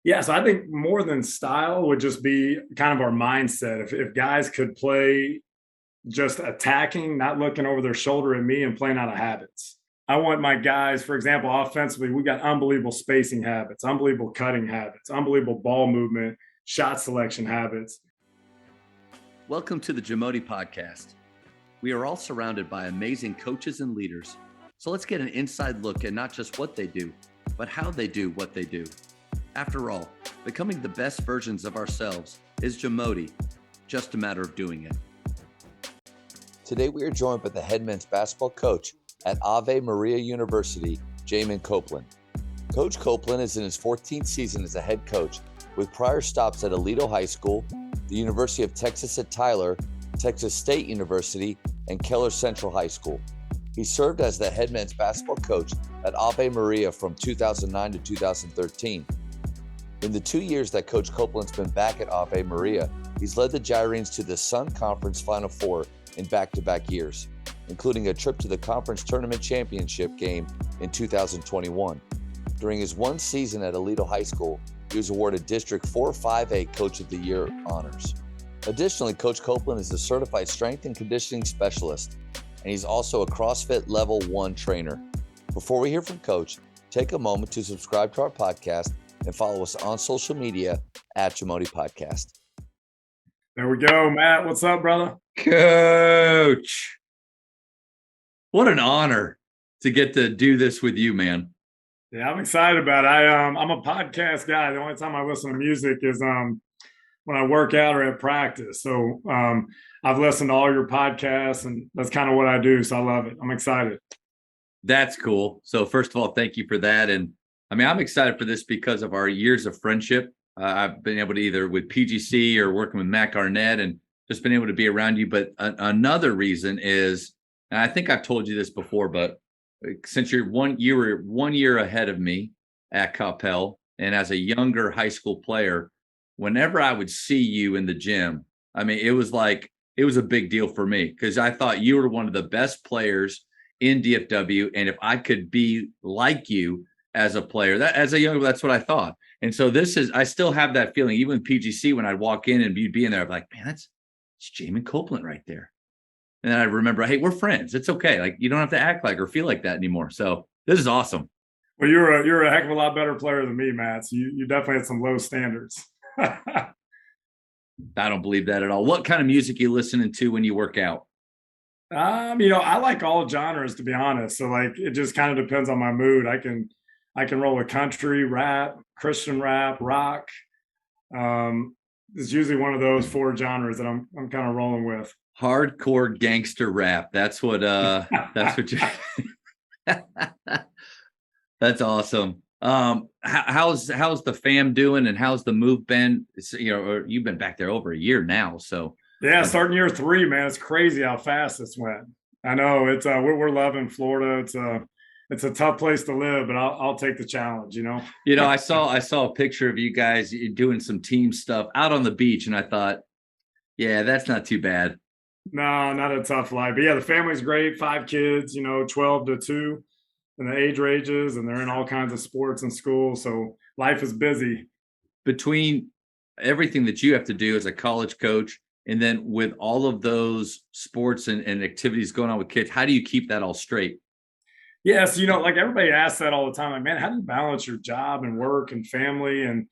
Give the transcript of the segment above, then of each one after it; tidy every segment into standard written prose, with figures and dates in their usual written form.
Yeah, so I think more than style would just be kind of our mindset. If guys could play just attacking, not looking over their shoulder at me and playing out of habits. I want my guys, for example, offensively, we got unbelievable spacing habits, unbelievable cutting habits, unbelievable ball movement, shot selection habits. Welcome to the Jamon podcast. We are all surrounded by amazing coaches and leaders. So let's get an inside look at not just what they do, but how they do what they do. After all, becoming the best versions of ourselves is Jamon, just a matter of doing it. Today we are joined by the head men's basketball coach at Ave Maria University, Jamon Copeland. Coach Copeland is in his 14th season as a head coach with prior stops at Aledo High School, the University of Texas at Tyler, Texas State University, and Keller Central High School. He served as the head men's basketball coach at Ave Maria from 2009 to 2013. In the 2 years that Coach Copeland's been back at Ave Maria, he's led the Gyrenes to the Sun Conference Final Four in back-to-back years, including a trip to the conference tournament championship game in 2021. During his one season at Aledo High School, he was awarded District 4-5A Coach of the Year honors. Additionally, Coach Copeland is a certified strength and conditioning specialist, and he's also a CrossFit Level 1 trainer. Before we hear from Coach, take a moment to subscribe to our podcast and follow us on social media at Jamon Podcast. There we go, Matt. What's up, brother? Coach, what an honor to get to do this with you, man. Yeah, I'm excited about it. I'm a podcast guy. The only time I listen to music is when I work out or at practice. So I've listened to all your podcasts, and that's kind of what I do. So I love it. I'm excited. That's cool. So first of all, thank you for that. And I mean, I'm excited for this because of our years of friendship. I've been able to either with PGC or working with Matt Garnett and just been able to be around you. But another reason is, and I think I've told you this before, but since you were 1 year ahead of me at Coppell, and as a younger high school player, whenever I would see you in the gym, I mean, it was a big deal for me because I thought you were one of the best players in DFW. And if I could be like you as a player, as a younger, that's what I thought. And so I still have that feeling, even with PGC, when I'd walk in and you'd be in there, I'm like, man, it's Jamon Copeland right there. And then I remember, hey, we're friends. It's okay. Like, you don't have to act like or feel like that anymore. So this is awesome. Well, you're a heck of a lot better player than me, Matt. So you definitely had some low standards. I don't believe that at all. What kind of music are you listening to when you work out? I like all genres, to be honest. So like, it just kind of depends on my mood. I can roll with country, rap, Christian rap, rock. It's usually one of those four genres that I'm kind of rolling with. Hardcore gangster rap. That's what you That's awesome. How's the fam doing, and how's the move been? You've been back there over a year now, so yeah, starting year 3, man. It's crazy how fast this went. I know it's we're loving Florida. It's a tough place to live, but I'll take the challenge. I saw a picture of you guys doing some team stuff out on the beach, and I thought, yeah, that's not too bad. No, not a tough life. But yeah, the family's great. 5 kids, 12 to 2 in the age ranges, and they're in all kinds of sports and school. So life is busy. Between everything that you have to do as a college coach, and then with all of those sports and activities going on with kids, how do you keep that all straight? Yes, like everybody asks that all the time. Like, man, how do you balance your job and work and family? And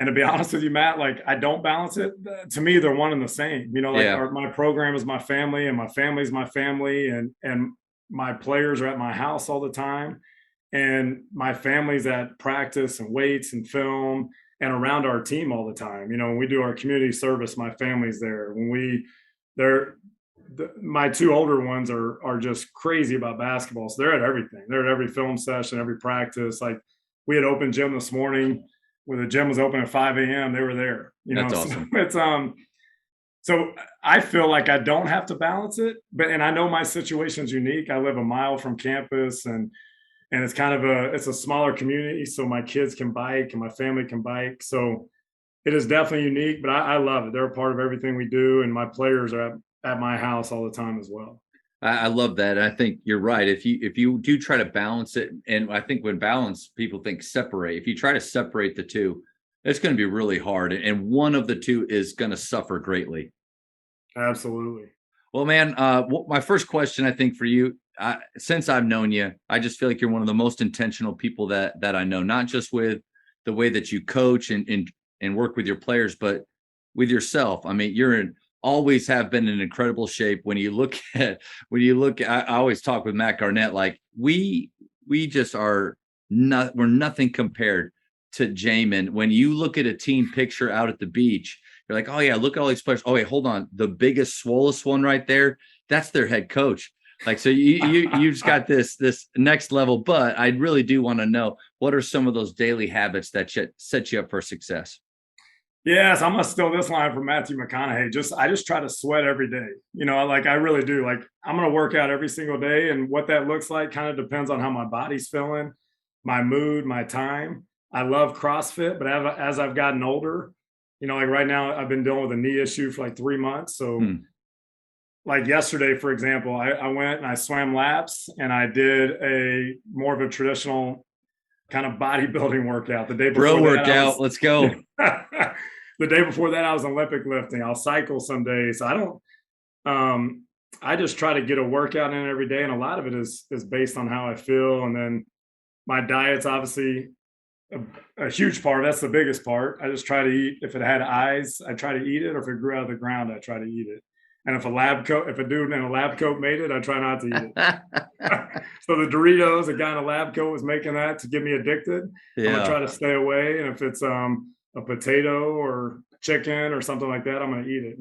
to be honest with you, Matt, like I don't balance it. To me, they're one and the same. My program is my family, and my family's my family, and my players are at my house all the time, and my family's at practice and weights and film and around our team all the time. When we do our community service, my family's there. My 2 older ones are just crazy about basketball. So they're at everything. They're at every film session, every practice. Like, we had open gym this morning where the gym was open at 5 a.m. They were there. That's awesome. So I feel like I don't have to balance it, and I know my situation's unique. I live a mile from campus, and it's kind of it's a smaller community, so my kids can bike and my family can bike. So it is definitely unique, but I love it. They're a part of everything we do, and my players are at my house all the time as well. I love that. I think you're right. If you do try to balance it, and I think when balance, people think separate. If you try to separate the two, It's going to be really hard. And one of the two is going to suffer greatly. Absolutely. Well, man, my first question, I think for you, since I've known you, I just feel like you're one of the most intentional people that I know, not just with the way that you coach and work with your players, but with yourself. I mean, always have been in incredible shape. When you look at, I always talk with Matt Garnett, like we just are not, we're nothing compared to Jamon. When you look at a team picture out at the beach, you're like, oh yeah, look at all these players. Oh wait, hold on, the biggest, swollest one right there, that's their head coach. Like, so you just got this next level. But I really do want to know, what are some of those daily habits that set you up for success? Yes, I'm gonna steal this line from Matthew McConaughey. I just try to sweat every day. Like I really do. Like I'm gonna work out every single day, and what that looks like kind of depends on how my body's feeling, my mood, my time. I love CrossFit, but as I've gotten older, like right now, I've been dealing with a knee issue for like 3 months. So, like yesterday, for example, I went and I swam laps, and I did a more of a traditional kind of bodybuilding workout. The day before bro workout, let's go. The day before that, I was Olympic lifting. I'll cycle some days. So I just try to get a workout in every day, and a lot of it is based on how I feel. And then my diet's obviously a huge part. That's the biggest part. I just try to eat. If it had eyes, I try to eat it, or if it grew out of the ground, I try to eat it. And if a dude in a lab coat made it, I try not to eat it. So the Doritos, a guy in a lab coat was making that to get me addicted. Yeah. I'm gonna try to stay away. And if it's a potato or chicken or something like that, I'm gonna eat it.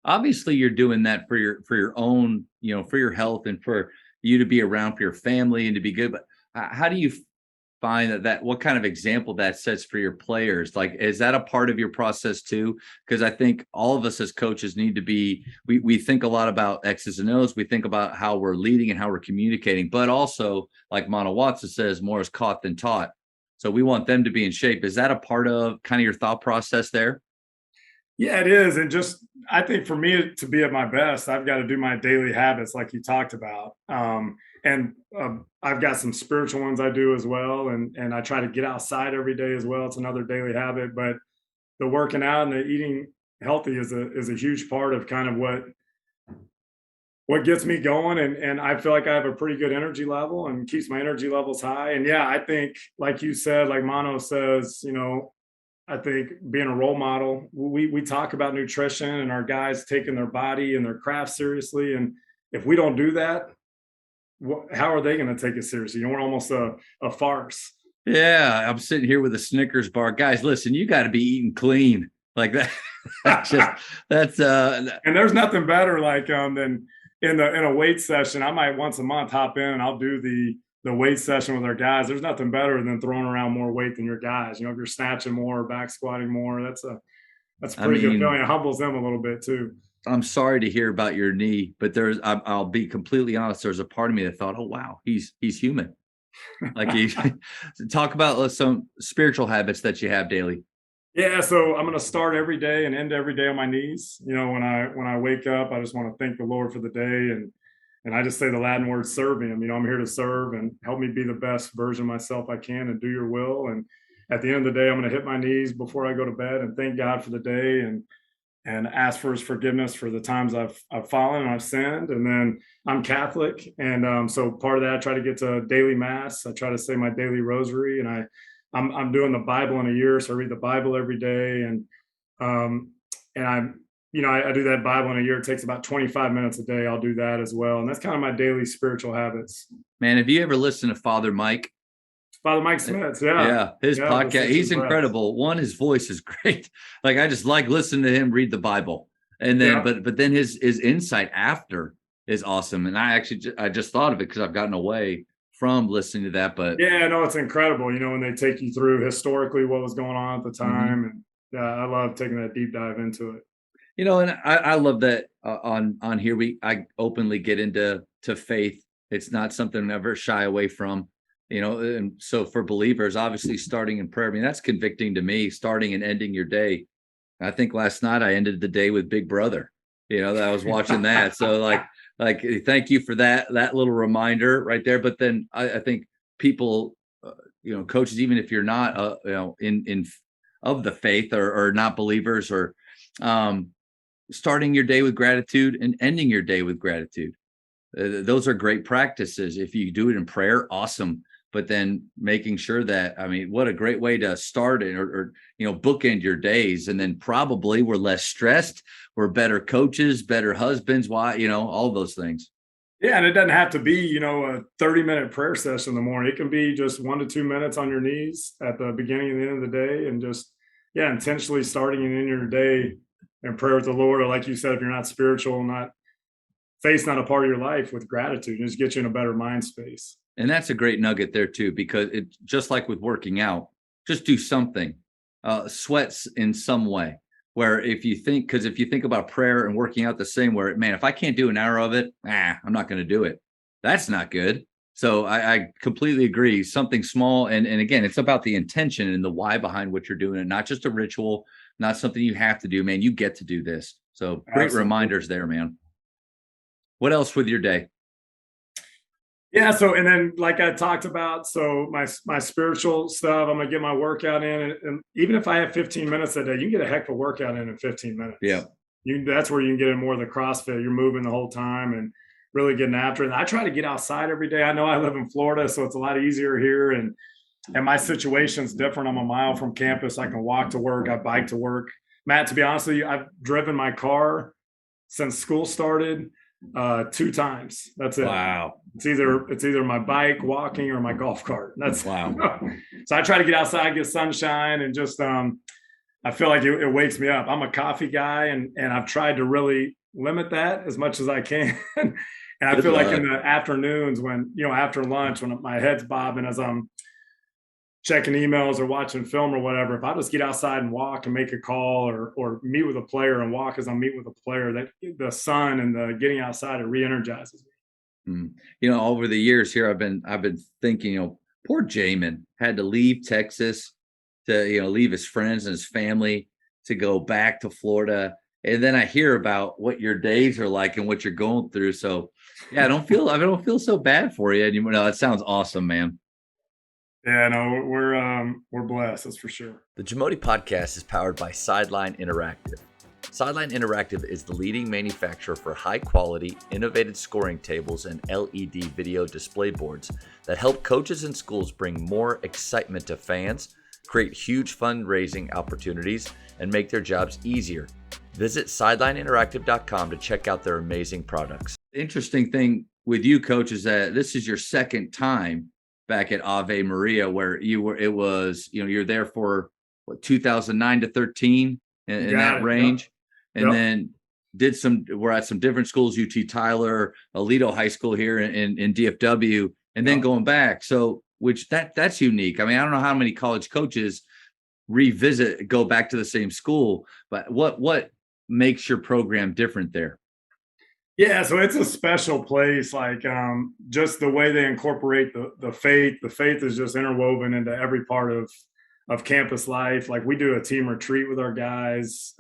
Obviously, you're doing that for your own, for your health and for you to be around for your family and to be good. But how do you find that what kind of example that sets for your players? Like, is that a part of your process too? Because I think all of us as coaches need to be, we think a lot about X's and O's. We think about how we're leading and how we're communicating, but also, like Mono Watson says, more is caught than taught. So we want them to be in shape. Is that a part of kind of your thought process there? Yeah, it is. And I think for me to be at my best, I've got to do my daily habits like you talked about. I've got some spiritual ones I do as well. And I try to get outside every day as well. It's another daily habit. But the working out and the eating healthy is a huge part of kind of what gets me going. And I feel like I have a pretty good energy level and keeps my energy levels high. And yeah, I think, like you said, like Mono says, I think being a role model, we talk about nutrition and our guys taking their body and their craft seriously. And if we don't do that, how are they going to take it seriously? We're almost a farce. Yeah, I'm sitting here with a Snickers bar. Guys, listen, you got to be eating clean like that. And there's nothing better like than in a weight session. I might once a month hop in and I'll do the weight session with our guys. There's nothing better than throwing around more weight than your guys. If you're snatching more, back squatting more, that's a pretty good feeling. It humbles them a little bit too. I'm sorry to hear about your knee, but I'll be completely honest. There's a part of me that thought, oh wow, he's human. Like talk about some spiritual habits that you have daily. Yeah, so I'm going to start every day and end every day on my knees. When I wake up, I just want to thank the Lord for the day, and I just say the Latin word servium. I'm here to serve and help me be the best version of myself I can and do your will. And at the end of the day, I'm going to hit my knees before I go to bed and thank God for the day and ask for his forgiveness for the times I've fallen and I've sinned. And then I'm Catholic. And so part of that, I try to get to daily mass. I try to say my daily rosary, and I'm doing the Bible in a year. So I read the Bible every day. And I do that Bible in a year. It takes about 25 minutes a day. I'll do that as well. And that's kind of my daily spiritual habits. Man, have you ever listened to Father Mike? Father Mike Smith, yeah. His podcast, he's incredible. One, his voice is great. Like, I just like listening to him read the Bible. And then, but then his insight after is awesome. And I just thought of it because I've gotten away from listening to that. But yeah, no, it's incredible. When they take you through historically what was going on at the time. And yeah, I love taking that deep dive into it. And I love that on here I openly get into faith. It's not something I ever shy away from. And so for believers, obviously starting in prayer, that's convicting to me, starting and ending your day. I think last night I ended the day with Big Brother, that I was watching that. So like, thank you for that little reminder right there. But then I think people, coaches, even if you're not, in the faith or not believers, or starting your day with gratitude and ending your day with gratitude. Those are great practices. If you do it in prayer, awesome. But then making sure that, I mean, what a great way to start it, or bookend your days. And then probably we're less stressed. We're better coaches, better husbands. Why, all those things. Yeah. And it doesn't have to be, a 30-minute prayer session in the morning. It can be just 1 to 2 minutes on your knees at the beginning and the end of the day. And just, intentionally starting and ending your day in prayer with the Lord. Or like you said, if you're not spiritual, faith's not a part of your life, with gratitude, just get you in a better mind space. And that's a great nugget there too, because it's just like with working out, just do something, sweats in some way. Where if you think about prayer and working out the same, where, man, if I can't do an hour of it, I'm not going to do it. That's not good. So I completely agree. Something small. And again, it's about the intention and the why behind what you're doing, and not just a ritual, not something you have to do, man. You get to do this. So great Absolutely. Reminders there, man. What else with your day? Yeah. So, and then like I talked about, so my spiritual stuff, I'm going to get my workout in. And even if I have 15 minutes a day, you can get a heck of a workout in 15 minutes. Yeah. That's where you can get in more of the CrossFit. You're moving the whole time and really getting after it. And I try to get outside every day. I know I live in Florida, so it's a lot easier here. And my situation's different. I'm a mile from campus. I can walk to work. I bike to work. Matt, to be honest with you, I've driven my car since school started 2 times. That's it. Wow. It's either my bike, walking, or my golf cart. That's wow. So I try to get outside, get sunshine, and just I feel like it wakes me up. I'm a coffee guy, and I've tried to really limit that as much as I can. And I feel like in the afternoons, when after lunch, when my head's bobbing as I'm checking emails or watching film or whatever, if I just get outside and walk and make a call or meet with a player and walk as I'm meeting with a player, that the sun and the getting outside, it re-energizes me. Over the years here, I've been thinking, poor Jamon had to leave Texas to, leave his friends and his family to go back to Florida. And then I hear about what your days are like and what you're going through. So yeah, I don't feel so bad for you. And that sounds awesome, man. Yeah, no, we're blessed, that's for sure. The Jamon podcast is powered by Sideline Interactive. Sideline Interactive is the leading manufacturer for high-quality, innovative scoring tables and LED video display boards that help coaches and schools bring more excitement to fans, create huge fundraising opportunities, and make their jobs easier. Visit sidelineinteractive.com to check out their amazing products. Interesting thing with you, Coach, is that this is your second time back at Ave Maria, where you're there for 2009 to 13 in that range. Yep. And then we're at some different schools, UT Tyler, Aledo High School here in DFW, and then going back. So, that's unique. I mean, I don't know how many college coaches go back to the same school, but what makes your program different there? Yeah, so it's a special place, like just the way they incorporate the faith. The faith is just interwoven into every part of campus life. Like, we do a team retreat with our guys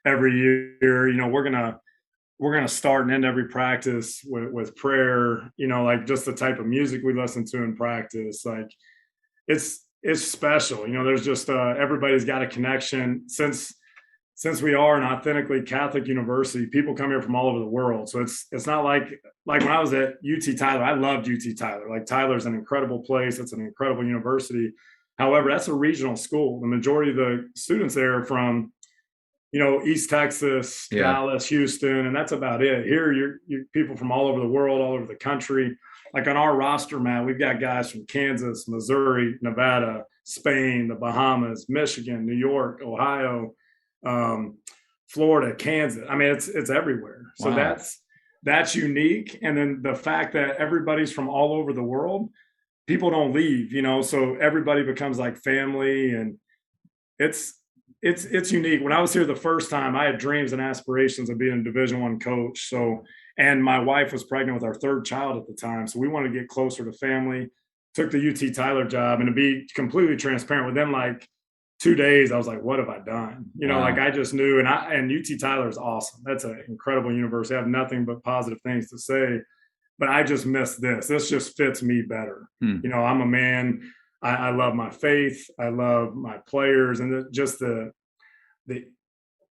every year. We're gonna start and end every practice with prayer. Like, just the type of music we listen to in practice. Like, it's special. There's just everybody's got a connection. Since we are an authentically Catholic university, people come here from all over the world. So it's not like when I was at UT Tyler, I loved UT Tyler. Like, Tyler's an incredible place. It's an incredible university. However, that's a regional school. The majority of the students there are from, East Texas, Dallas, Houston, and that's about it. Here, you're people from all over the world, all over the country. Like, on our roster, Matt, we've got guys from Kansas, Missouri, Nevada, Spain, the Bahamas, Michigan, New York, Ohio, Florida, Kansas. I mean, it's everywhere. So wow. That's unique. And then the fact that everybody's from all over the world, people don't leave, so everybody becomes like family, and it's unique. When I was here the first time, I had dreams and aspirations of being a Division I coach. So, and my wife was pregnant with our 3rd child at the time. So we wanted to get closer to family, took the UT Tyler job, and to be completely transparent with them, like, 2 days, I was like, what have I done? Wow. Like, I just knew. And UT Tyler is awesome. That's an incredible university. I have nothing but positive things to say, but I just missed this. This just fits me better. I'm a man I love my faith. I love my players, and just the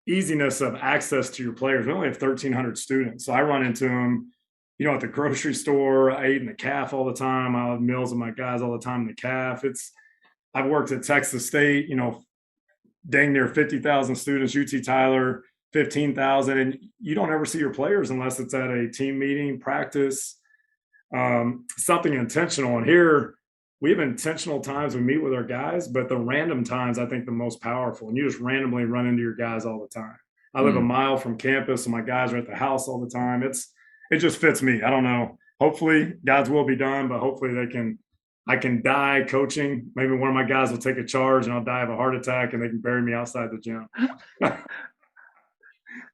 easiness of access to your players. We only have 1,300 students, so I run into them, at the grocery store. I eat in the calf all the time. I have meals with my guys all the time in the calf. I've worked at Texas State, dang near 50,000 students, UT Tyler, 15,000, and you don't ever see your players unless it's at a team meeting, practice, something intentional. And here we have intentional times we meet with our guys, but the random times I think the most powerful. And you just randomly run into your guys all the time. I live a mile from campus, and my guys are at the house all the time. It just fits me. I don't know. Hopefully God's will be done, but hopefully I can die coaching. Maybe one of my guys will take a charge and I'll die of a heart attack and they can bury me outside the gym.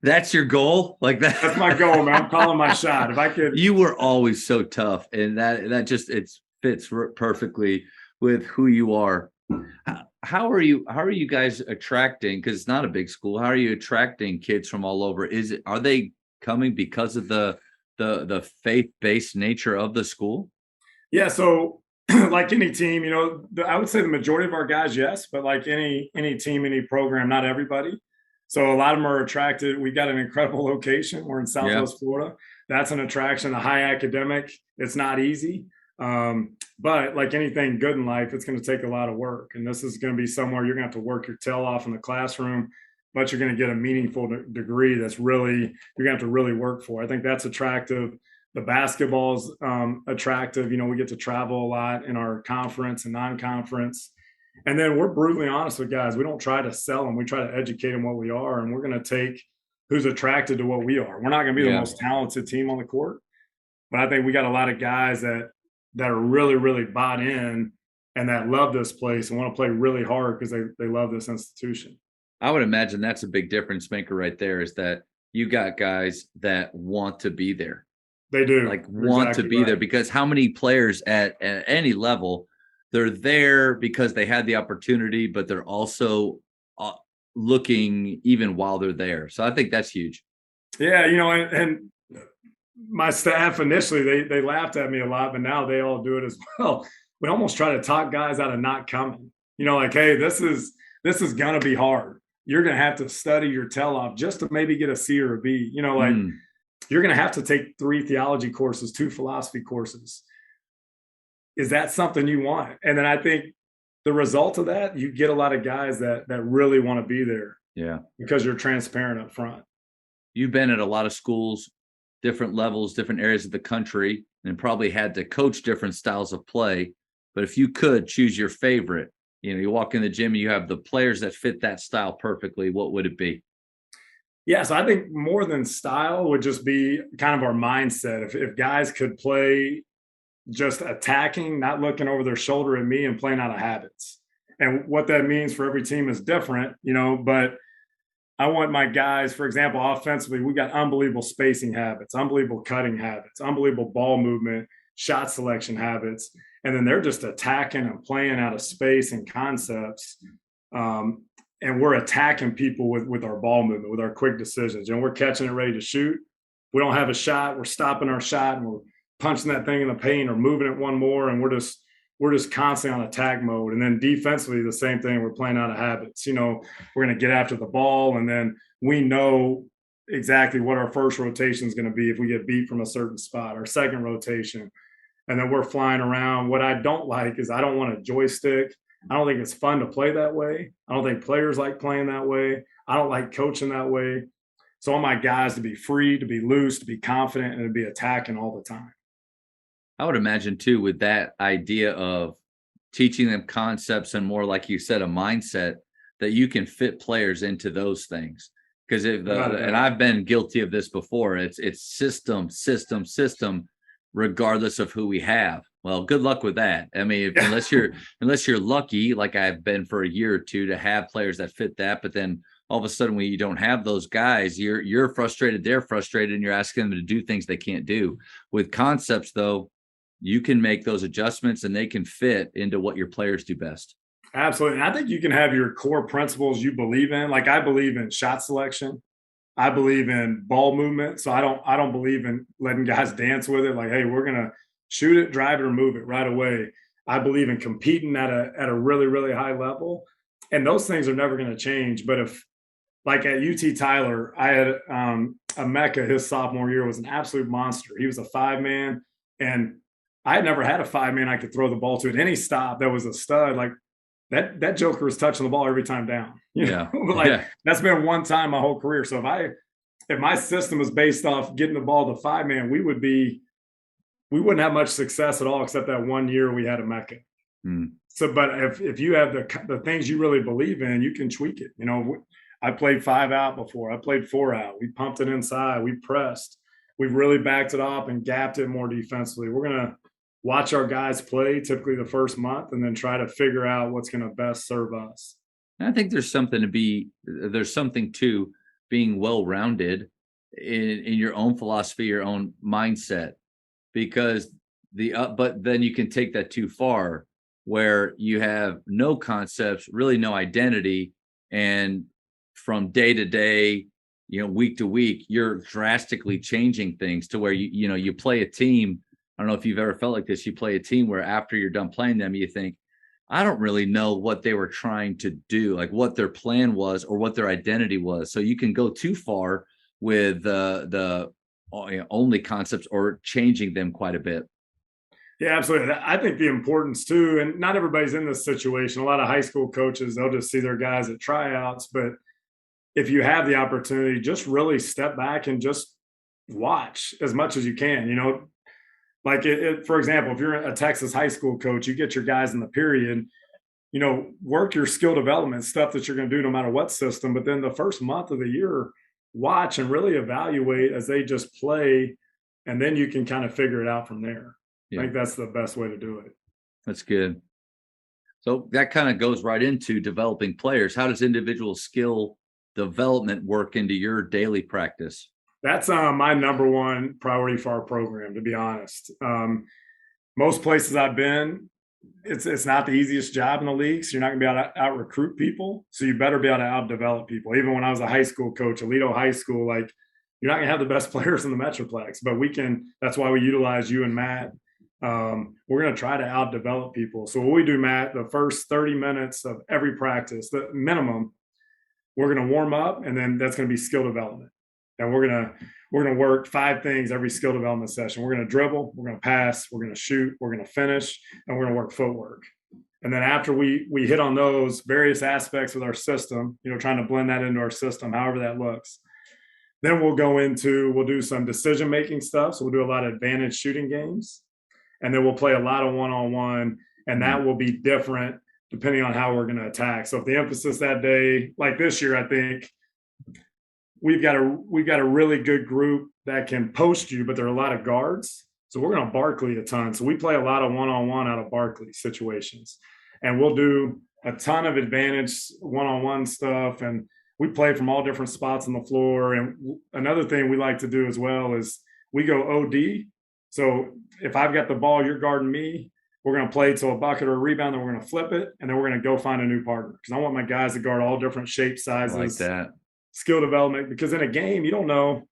That's your goal? Like that? That's my goal, man. I'm calling my shot. If I could. You were always so tough, and that just it fits perfectly with who you are. How are you guys attracting, because it's not a big school, how are you attracting kids from all over? Are they coming because of the faith-based nature of the school? Yeah, so like any team, I would say the majority of our guys, yes, but like any team, any program, not everybody. So a lot of them are attracted. We got an incredible location. We're in Southwest Florida. That's an attraction. A high academic. It's not easy. But like anything good in life, it's going to take a lot of work. And this is going to be somewhere you're going to have to work your tail off in the classroom, but you're going to get a meaningful degree that's really, you're going to have to really work for. I think that's attractive. The basketball's attractive. We get to travel a lot in our conference and non-conference. And then we're brutally honest with guys. We don't try to sell them. We try to educate them what we are. And we're going to take who's attracted to what we are. We're not going to be the most talented team on the court, but I think we got a lot of guys that are really, really bought in and that love this place and want to play really hard because they love this institution. I would imagine that's a big difference maker right there, is that you got guys that want to be there. They do. Like want to be there, because how many players at any level, they're there because they had the opportunity, but they're also looking even while they're there. So I think that's huge. Yeah, and my staff initially, they laughed at me a lot, but now they all do it as well. We almost try to talk guys out of not coming. Like, hey, this is gonna be hard. You're gonna have to study your tail off just to maybe get a C or a B. You're gonna have to take 3 theology courses, 2 philosophy courses. Is that something you want? And then I think the result of that, you get a lot of guys that really want to be there. Yeah. Because you're transparent up front. You've been at a lot of schools, different levels, different areas of the country, and probably had to coach different styles of play. But if you could choose your favorite, you walk in the gym and you have the players that fit that style perfectly, what would it be? Yeah, so I think more than style would just be kind of our mindset. If guys could play just attacking, not looking over their shoulder at me and playing out of habits. And what that means for every team is different, but I want my guys, for example, offensively, we got unbelievable spacing habits, unbelievable cutting habits, unbelievable ball movement, shot selection habits. And then they're just attacking and playing out of space and concepts. And we're attacking people with our ball movement, with our quick decisions. We're catching it ready to shoot. We don't have a shot. We're stopping our shot and we're punching that thing in the paint or moving it one more. And we're just constantly on attack mode. And then defensively, the same thing. We're playing out of habits. We're going to get after the ball. And then we know exactly what our first rotation is going to be if we get beat from a certain spot, our second rotation. And then we're flying around. What I don't like is I don't want a joystick. I don't think it's fun to play that way. I don't think players like playing that way. I don't like coaching that way. So I want my guys to be free, to be loose, to be confident, and to be attacking all the time. I would imagine too, with that idea of teaching them concepts and more, like you said, a mindset, that you can fit players into those things. Because and I've been guilty of this before. It's system, regardless of who we have. Well, good luck with that. I mean, unless you're lucky, like I've been for a year or two, to have players that fit that, but then all of a sudden when you don't have those guys, you're frustrated, they're frustrated, and you're asking them to do things they can't do. With concepts, though, you can make those adjustments and they can fit into what your players do best. Absolutely. And I think you can have your core principles you believe in. Like I believe in shot selection. I believe in ball movement. So I don't believe in letting guys dance with it. Like, hey, we're going to shoot it, drive it, or move it right away. I believe in competing at a really, really high level. And those things are never going to change. But if, like at UT Tyler, I had a Mecca his sophomore year was an absolute monster. He was a 5-man, and I had never had a 5-man I could throw the ball to at any stop that was a stud. Like that Joker was touching the ball every time down. That's been one time my whole career. So if my system was based off getting the ball to 5-man, we wouldn't have much success at all, except that one year we had a Mecca. So, but if you have the things you really believe in, you can tweak it. I played 5 out before. I played 4 out. We pumped it inside. We pressed. We've really backed it up and gapped it more defensively. We're going to watch our guys play typically the first month and then try to figure out what's going to best serve us. I think there's something to being well-rounded in your own philosophy, your own mindset, because but then you can take that too far where you have no concepts, really no identity, and from day to day, week to week, you're drastically changing things to where you play a team. I don't know if you've ever felt like this. You play a team where after you're done playing them, you think, I don't really know what they were trying to do, like what their plan was or what their identity was. So you can go too far with the only concepts or changing them quite a bit. Yeah, absolutely. I think the importance too, and not everybody's in this situation. A lot of high school coaches, they'll just see their guys at tryouts. But if you have the opportunity, just really step back and just watch as much as you can. Like for example, if you're a Texas high school coach, you get your guys in the period, work your skill development stuff that you're going to do no matter what system. But then the first month of the year, watch and really evaluate as they just play. And then you can kind of figure it out from there. Yeah. I think that's the best way to do it. That's good. So that kind of goes right into developing players. How does individual skill development work into your daily practice? That's my number one priority for our program, to be honest. Most places I've been, it's not the easiest job in the league. So you're not going to be able to out recruit people. So you better be able to out develop people. Even when I was a high school coach, Alito High School, like you're not going to have the best players in the Metroplex, but that's why we utilize you and Matt. We're going to try to out develop people. So what we do, Matt, the first 30 minutes of every practice, the minimum, we're going to warm up, and then that's going to be skill development. And we're going to work 5 things every skill development session. We're going to dribble, we're going to pass, we're going to shoot, we're going to finish, and we're going to work footwork. And then after we hit on those various aspects with our system, trying to blend that into our system, however that looks, then we'll do some decision-making stuff. So we'll do a lot of advantage shooting games, and then we'll play a lot of one-on-one, and that will be different depending on how we're going to attack. So if the emphasis that day, like this year, I think we've got a really good group that can post you, but there are a lot of guards. So we're going to Barkley a ton. So we play a lot of one-on-one out of Barkley situations, and we'll do a ton of advantage one-on-one stuff. And we play from all different spots on the floor. And another thing we like to do as well is we go OD. So if I've got the ball, you're guarding me, we're going to play to a bucket or a rebound, then we're going to flip it, and then we're going to go find a new partner. Because I want my guys to guard all different shapes, sizes, like that. Skill development. Because in a game, you don't know.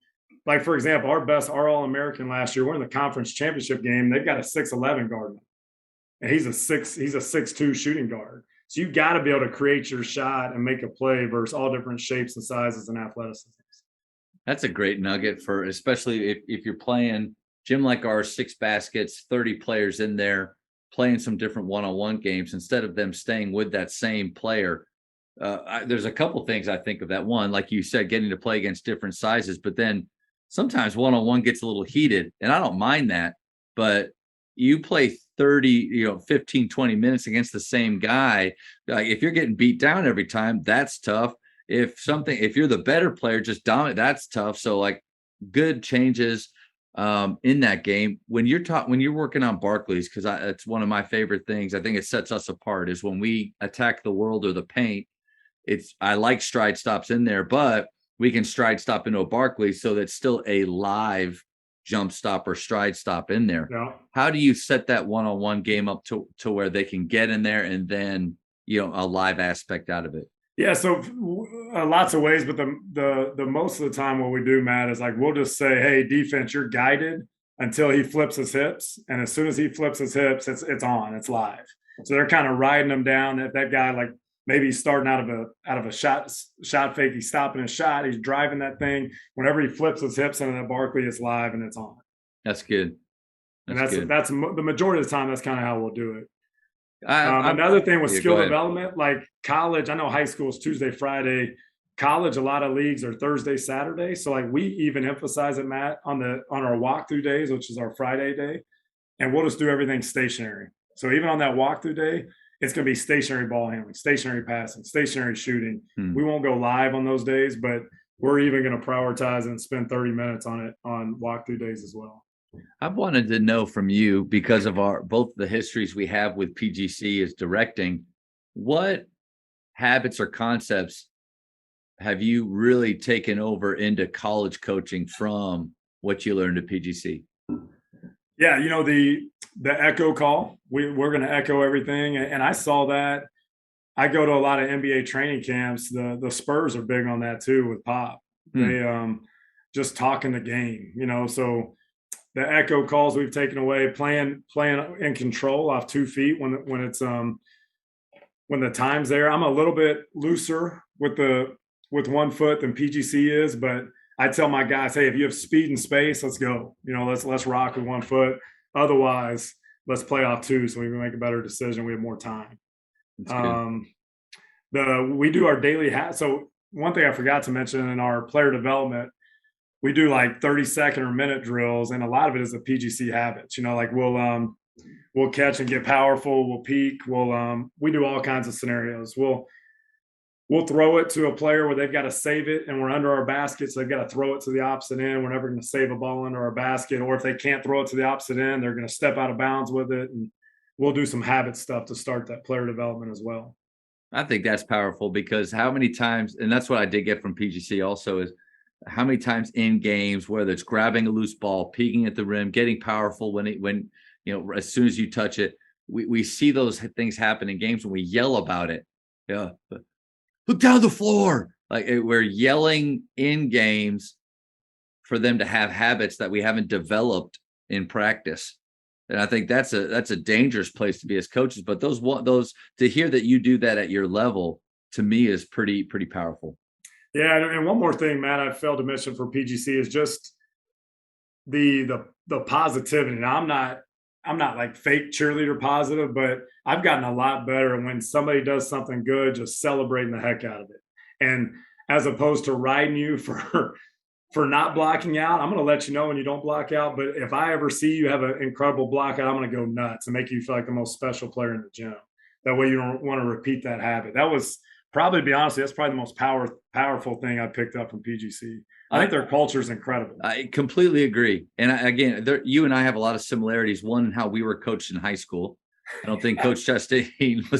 Like, for example, our All-American last year, we're in the conference championship game. They've got a 6'11" guard, and he's a 6'2" shooting guard. So you got to be able to create your shot and make a play versus all different shapes and sizes and athleticism. That's a great nugget for, especially if you're playing gym like ours, 6 baskets, 30 players in there, playing some different one-on-one games instead of them staying with that same player. There's a couple things I think of that. One, like you said, getting to play against different sizes, but then sometimes one-on-one gets a little heated, and I don't mind that, but you play 30, 15, 20 minutes against the same guy. Like if you're getting beat down every time, that's tough. If you're the better player, just dominate, that's tough. So like good changes in that game. When you're working on Barclays, because it's one of my favorite things, I think it sets us apart, is when we attack the world or the paint. I like stride stops in there, but we can stride stop into a Barclays so that's still a live jump stop or stride stop in there. Yeah. How do you set that one-on-one game up to where they can get in there and then a live aspect out of it? Yeah, so lots of ways, but the most of the time what we do, Matt, is like we'll just say, hey, defense, you're guided, until he flips his hips. And as soon as he flips his hips, it's on, it's live. So they're kind of riding him down. That guy, like maybe he's starting out of a shot fake, he's stopping his shot, he's driving that thing. Whenever he flips his hips into that Barkley, it's live and it's on. That's good. That's the majority of the time. That's kind of how we'll do it. Another thing with skill development, like college, I know high school is Tuesday, Friday. College, a lot of leagues are Thursday, Saturday. So like we even emphasize it, Matt, on our walkthrough days, which is our Friday day, and we'll just do everything stationary. So even on that walkthrough day, it's going to be stationary ball handling, stationary passing, stationary shooting. We won't go live on those days, but we're even going to prioritize and spend 30 minutes on it on walkthrough days as well. I've wanted to know from you, because of both the histories we have with PGC as directing, what habits or concepts have you really taken over into college coaching from what you learned at PGC? Yeah, the echo call. We're going to echo everything, and I saw that. I go to a lot of NBA training camps. The Spurs are big on that too with Pop. They just talking the game, so the echo calls we've taken away, playing in control off 2 feet when the time's there. I'm a little bit looser with 1 foot than PGC is, but I tell my guys, hey, if you have speed and space, let's go. Let's rock with 1 foot. Otherwise, let's play off 2 so we can make a better decision. We have more time. We do our daily So one thing I forgot to mention in our player development, we do like 30-second or minute drills, and a lot of it is the PGC habits. Like we'll catch and get powerful, we'll peak, we do all kinds of scenarios. We'll throw it to a player where they've got to save it, and we're under our basket, so they've got to throw it to the opposite end. We're never going to save a ball under our basket, or if they can't throw it to the opposite end, they're going to step out of bounds with it, and we'll do some habit stuff to start that player development as well. I think that's powerful, because how many times, and that's what I did get from PGC also, is how many times in games, whether it's grabbing a loose ball, peeking at the rim, getting powerful when as soon as you touch it, we see those things happen in games when we yell about it. Yeah, look down the floor. Like we're yelling in games for them to have habits that we haven't developed in practice. And I think that's a dangerous place to be as coaches. But those to hear that you do that at your level, to me, is pretty powerful. Yeah, and one more thing, Matt, I failed to mention for PGC is just the positivity. Now, I'm not like fake cheerleader positive, but I've gotten a lot better when somebody does something good, just celebrating the heck out of it. And as opposed to riding you for not blocking out, I'm going to let you know when you don't block out. But if I ever see you have an incredible block out, I'm going to go nuts and make you feel like the most special player in the gym. That way you don't want to repeat that habit. That was probably, to be honest, that's probably the most powerful thing I picked up from PGC. I think their culture is incredible. I completely agree. And again, you and I have a lot of similarities. One, in how we were coached in high school. I don't think Coach Chastain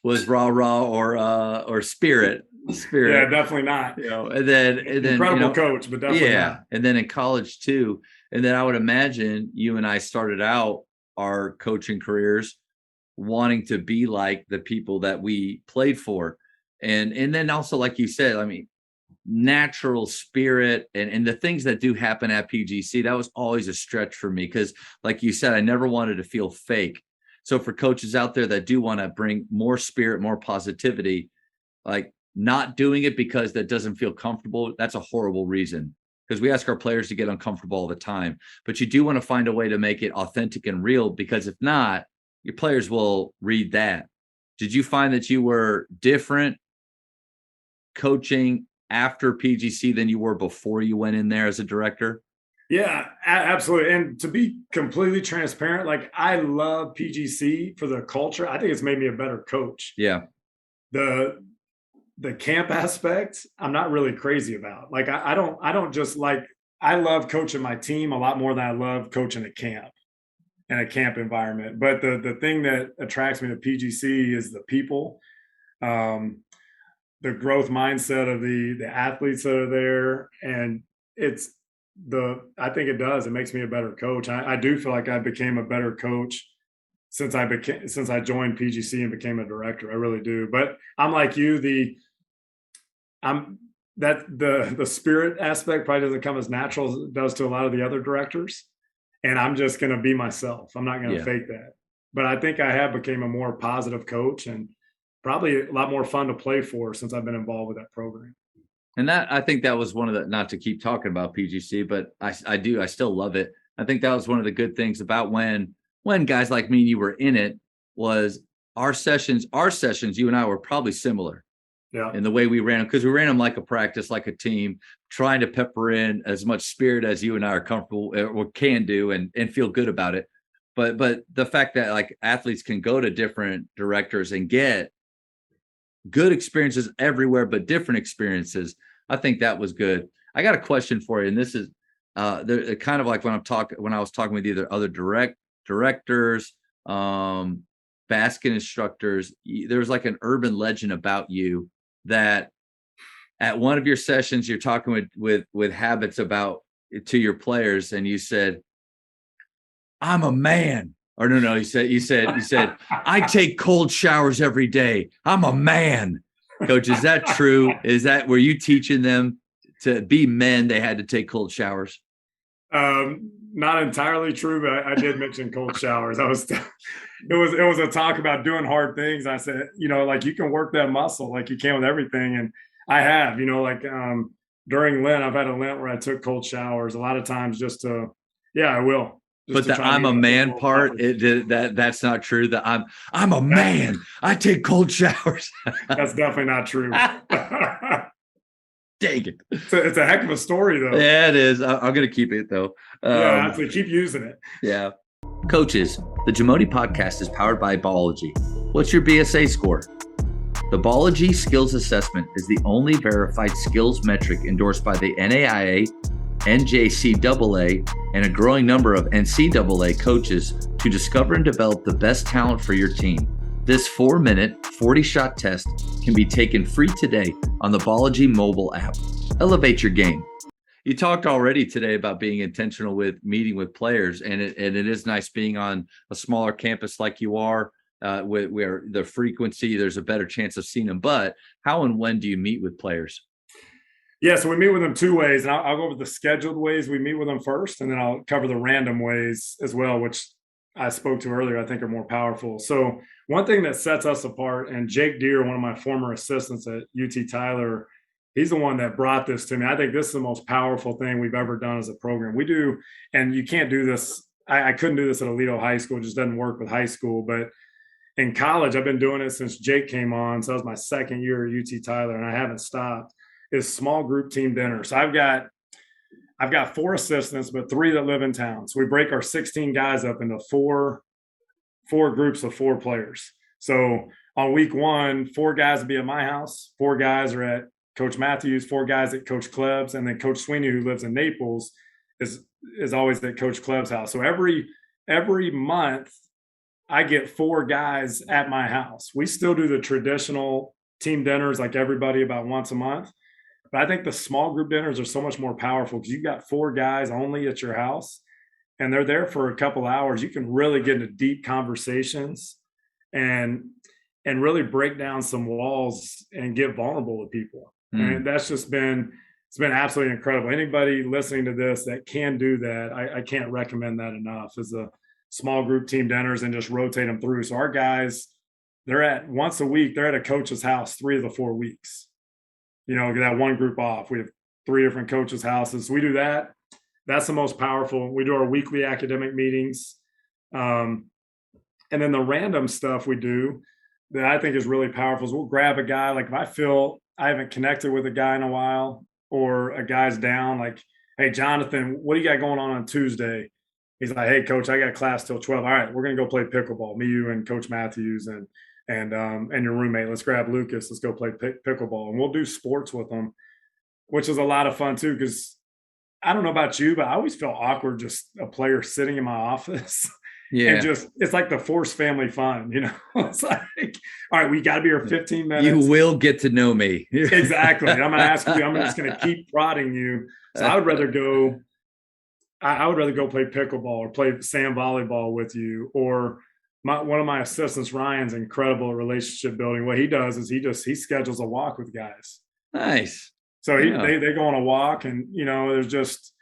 was rah or spirit. Yeah, definitely not. And then incredible coach, but definitely not. And then in college too. And then I would imagine you and I started out our coaching careers wanting to be like the people that we played for. And then also, like you said, I mean, natural spirit and the things that do happen at PGC, that was always a stretch for me, because like you said, I never wanted to feel fake. So for coaches out there that do want to bring more spirit, more positivity, like not doing it because that doesn't feel comfortable, that's a horrible reason, because we ask our players to get uncomfortable all the time. But you do want to find a way to make it authentic and real, because if not, your players will read that. Did you find that you were different coaching after PGC than you were before you went in there as a director? Yeah, absolutely. And to be completely transparent, like I love PGC for the culture. I think it's made me a better coach. Yeah. The camp aspect, I'm not really crazy about. Like I don't just like, I love coaching my team a lot more than I love coaching a camp and a camp environment. But the thing that attracts me to PGC is the people, the growth mindset of the athletes that are there. And I think it does. It makes me a better coach. I do feel like I became a better coach since I joined PGC and became a director. I really do. But I'm like you, the spirit aspect probably doesn't come as natural as it does to a lot of the other directors. and I'm just going to be myself. I'm not going to fake that. But I think I have became a more positive coach and probably a lot more fun to play for since I've been involved with that program. And that, I think that was one of the, not to keep talking about PGC, but I still love it. I think that was one of the good things about when guys like me and you were in it, was our sessions, you and I were probably similar. Yeah. In the way we ran them, because we ran them like a practice, like a team, trying to pepper in as much spirit as you and I are comfortable or can do and feel good about it. But the fact that like athletes can go to different directors and get good experiences everywhere, but different experiences, I think that was good. I got a question for you, and this is kind of like when I was talking with either other directors, basket instructors. There was like an urban legend about you that at one of your sessions you're talking with habits about to your players, and you said, "I'm a man." Or no, you said, "I take cold showers every day. I'm a man." Coach, is that true? Were you teaching them to be men? They had to take cold showers? Not entirely true, but I did mention cold showers. It was a talk about doing hard things. I said, like you can work that muscle like you can with everything. And I have, during Lent, I've had a Lent where I took cold showers a lot of times I will. But the "I'm a man" part, that's not true. That I'm a man. I take cold showers. That's definitely not true. Dang it. It's a heck of a story, though. Yeah, it is. I'm going to keep it, though. Absolutely. Keep using it. Yeah. Coaches, the Jamon podcast is powered by Ballology. What's your BSA score? The Ballology Skills Assessment is the only verified skills metric endorsed by the NAIA, NJCAA, and a growing number of NCAA coaches to discover and develop the best talent for your team. This 4-minute, 40-shot test can be taken free today on the Ballology mobile app. Elevate your game. You talked already today about being intentional with meeting with players, and it is nice being on a smaller campus like you are, where the frequency, there's a better chance of seeing them. But how and when do you meet with players? Yeah, so we meet with them two ways, and I'll go over the scheduled ways we meet with them first, and then I'll cover the random ways as well, which I spoke to earlier, I think are more powerful. So one thing that sets us apart, and Jake Deere, one of my former assistants at UT Tyler, he's the one that brought this to me. I think this is the most powerful thing we've ever done as a program. We do, and you can't do this. I couldn't do this at Aledo High School. It just doesn't work with high school. But in college, I've been doing it since Jake came on. So that was my second year at UT Tyler, and I haven't stopped. Is small group team dinner. So I've got 4 assistants, but 3 that live in town. So we break our 16 guys up into four groups of 4 players. So on week 1, 4 guys will be at my house, 4 guys are at Coach Matthews, 4 guys at Coach Kleb's, and then Coach Sweeney, who lives in Naples, is always at Coach Kleb's house. So every month I get 4 guys at my house. We still do the traditional team dinners like everybody about once a month. But I think the small group dinners are so much more powerful because you've got 4 guys only at your house and they're there for a couple hours. You can really get into deep conversations and really break down some walls and get vulnerable with people. And that's it's been absolutely incredible. Anybody listening to this that can do that, I can't recommend that enough, is a small group team dinners and just rotate them through. So our guys, they're at once a week, they're at a coach's house 3 of the 4 weeks. That one group off. We have 3 different coaches' houses. So we do that. That's the most powerful. We do our weekly academic meetings. And then the random stuff we do that I think is really powerful is we'll grab a guy. Like if I feel I haven't connected with a guy in a while or a guy's down, like, "Hey, Jonathan, what do you got going on Tuesday?" He's like, "Hey, coach, I got class till 12. All right, we're going to go play pickleball. Me, you, and Coach Matthews and your roommate. Let's grab Lucas. Let's go play pickleball." And we'll do sports with them, which is a lot of fun too. Because I don't know about you, but I always feel awkward just a player sitting in my office. Yeah. And it's like the forced family fun, It's like, all right, we got to be here 15 minutes. You will get to know me. Exactly. I'm going to ask you. I'm just going to keep prodding you. So I would rather go. I would rather go play pickleball or play sand volleyball with you, or one of my assistants, Ryan's incredible at relationship building. What he does is he schedules a walk with guys. Nice. So they go on a walk, and there's just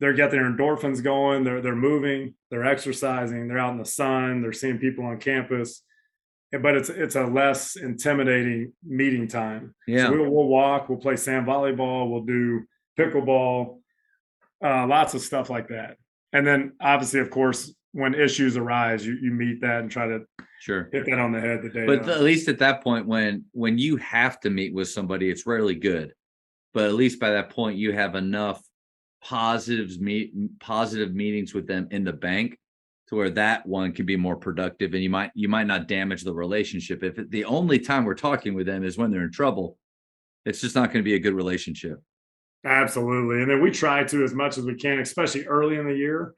they're getting their endorphins going. They're moving, they're exercising, they're out in the sun, they're seeing people on campus. But it's a less intimidating meeting time. So Yeah. we'll walk, we'll play sand volleyball, we'll do pickleball, lots of stuff like that. And then obviously, of course, when issues arise, you meet that and try to Sure. hit that on the head the day. But at least at that point, when you have to meet with somebody, it's rarely good. But at least by that point, you have enough positive meetings with them in the bank to where that one can be more productive, and you might not damage the relationship. If the only time we're talking with them is when they're in trouble, it's just not going to be a good relationship. Absolutely. And then we try to, as much as we can, especially early in the year,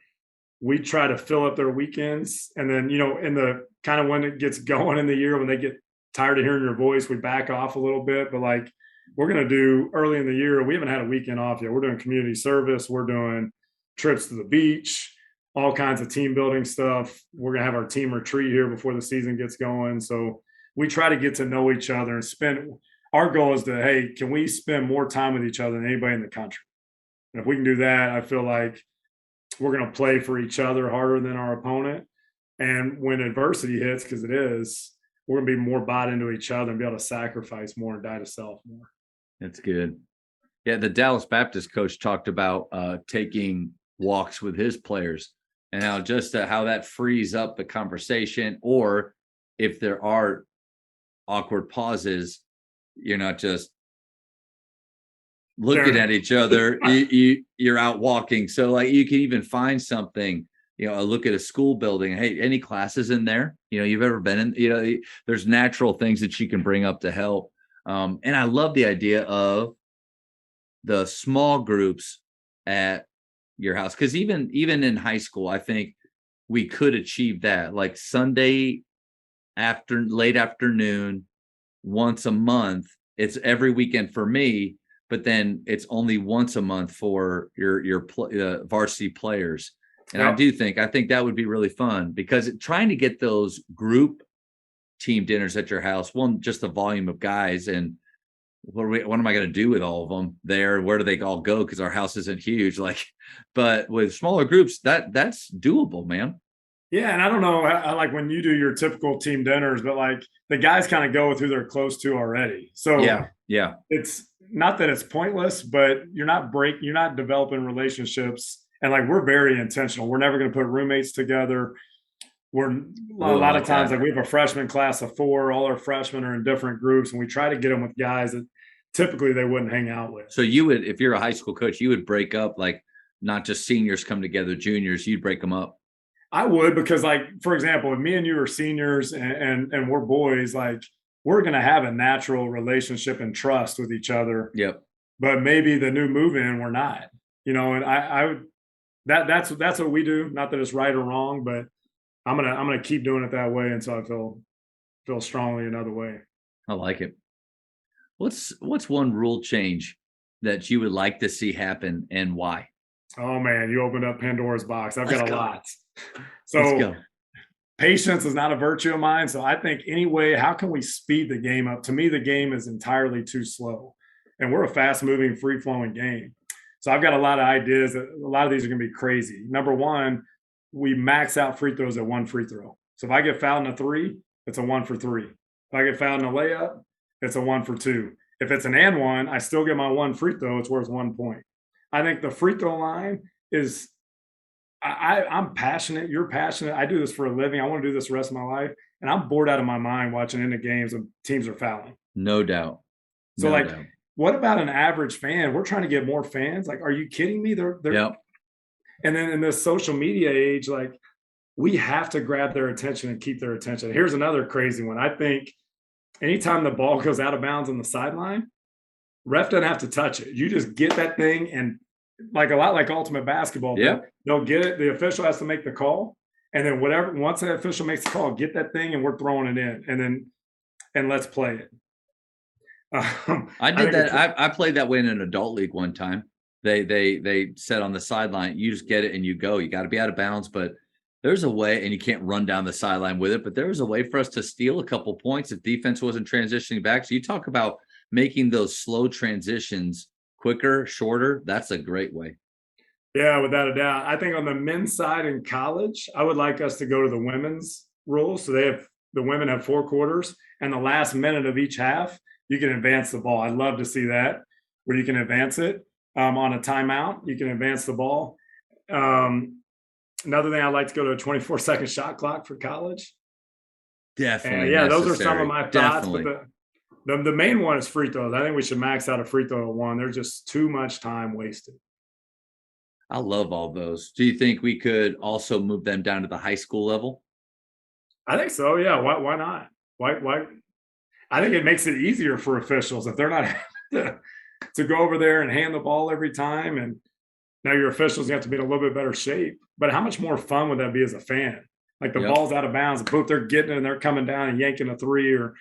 we try to fill up their weekends. And then, in the kind of when it gets going in the year, when they get tired of hearing your voice, we back off a little bit. But like we're going to do early in the year, we haven't had a weekend off yet. We're doing community service. We're doing trips to the beach, all kinds of team building stuff. We're going to have our team retreat here before the season gets going. So we try to get to know each other and spend. Our goal is to, hey, can we spend more time with each other than anybody in the country? And if we can do that, I feel like we're going to play for each other harder than our opponent. And when adversity hits, because it is, we're going to be more bought into each other and be able to sacrifice more and die to self more. That's good. Yeah, the Dallas Baptist coach talked about taking walks with his players and how how that frees up the conversation, or if there are awkward pauses, you're not just looking at each other. You're out walking. So like you can even find something, look at a school building. Hey, any classes in there? You've ever been in, there's natural things that you can bring up to help. And I love the idea of the small groups at your house. Cause even in high school, I think we could achieve that, like Sunday late afternoon, once a month. It's every weekend for me, but then it's only once a month for your varsity players. And yep. I think that would be really fun, because trying to get those group team dinners at your house, one, just the volume of guys, and what am I going to do with all of them there? Where do they all go? Because our house isn't huge. But with smaller groups, that's doable, man. Yeah, and I don't know, I like when you do your typical team dinners, but like the guys kind of go with who they're close to already. So yeah, it's not that it's pointless, but you're not developing relationships. And like we're very intentional. We're never going to put roommates together. We're a lot of times like we have a freshman class of 4. All our freshmen are in different groups, and we try to get them with guys that typically they wouldn't hang out with. So you would, if you're a high school coach, you would break up, like not just seniors come together, juniors, you'd break them up. I would, because like, for example, if me and you are seniors and we're boys, like we're going to have a natural relationship and trust with each other. Yep. But maybe the new move in, we're not, and I would, that's what we do. Not that it's right or wrong, but I'm going to keep doing it that way until I feel strongly another way. I like it. What's one rule change that you would like to see happen, and why? Oh man, you opened up Pandora's box. I've got a lot. So patience is not a virtue of mine. So I think anyway, how can we speed the game up? To me, the game is entirely too slow, and we're a fast moving, free flowing game. So I've got a lot of ideas. A lot of these are going to be crazy. Number one, we max out free throws at 1 free throw. So if I get fouled in a 3, it's a 1 for 3. If I get fouled in a layup, it's a 1 for 2. If it's an and 1, I still get my 1 free throw. It's worth 1 point. I think the free throw line is, I'm passionate. You're passionate. I do this for a living. I want to do this the rest of my life. And I'm bored out of my mind watching into games when teams are fouling. No doubt. So what about an average fan? We're trying to get more fans. Like, are you kidding me? They're yep. And then in this social media age, like we have to grab their attention and keep their attention. Here's another crazy one. I think anytime the ball goes out of bounds on the sideline, ref doesn't have to touch it. You just get that thing, and like a lot like ultimate basketball, they'll get it. The official has to make the call. And then once the official makes the call, get that thing and we're throwing it in, and let's play it. I did that. I played that way in an adult league one time. They said on the sideline, you just get it and you go. You got to be out of bounds, but there's a way, and you can't run down the sideline with it, but there was a way for us to steal a couple points if defense wasn't transitioning back. So you talk about making those slow transitions quicker, shorter. That's a great way. Yeah, without a doubt. I think on the men's side in college, I would like us to go to the women's rules. So the women have 4 quarters, and the last minute of each half, you can advance the ball. I'd love to see that, where you can advance it on a timeout. You can advance the ball. Another thing, I'd like to go to a 24-second shot clock for college. Definitely And yeah, those are some of necessary. my thoughts. Definitely. But the main one is free throws. I think we should max out a free throw at one. There's just too much time wasted. I love all those. Do you think we could also move them down to the high school level? I think so. Yeah. Why not? Why? I think it makes it easier for officials if they're not having to go over there and hand the ball every time. And now your officials have to be in a little bit better shape. But how much more fun would that be as a fan? Like the ball's out of bounds, boop, they're getting it and they're coming down and yanking a three or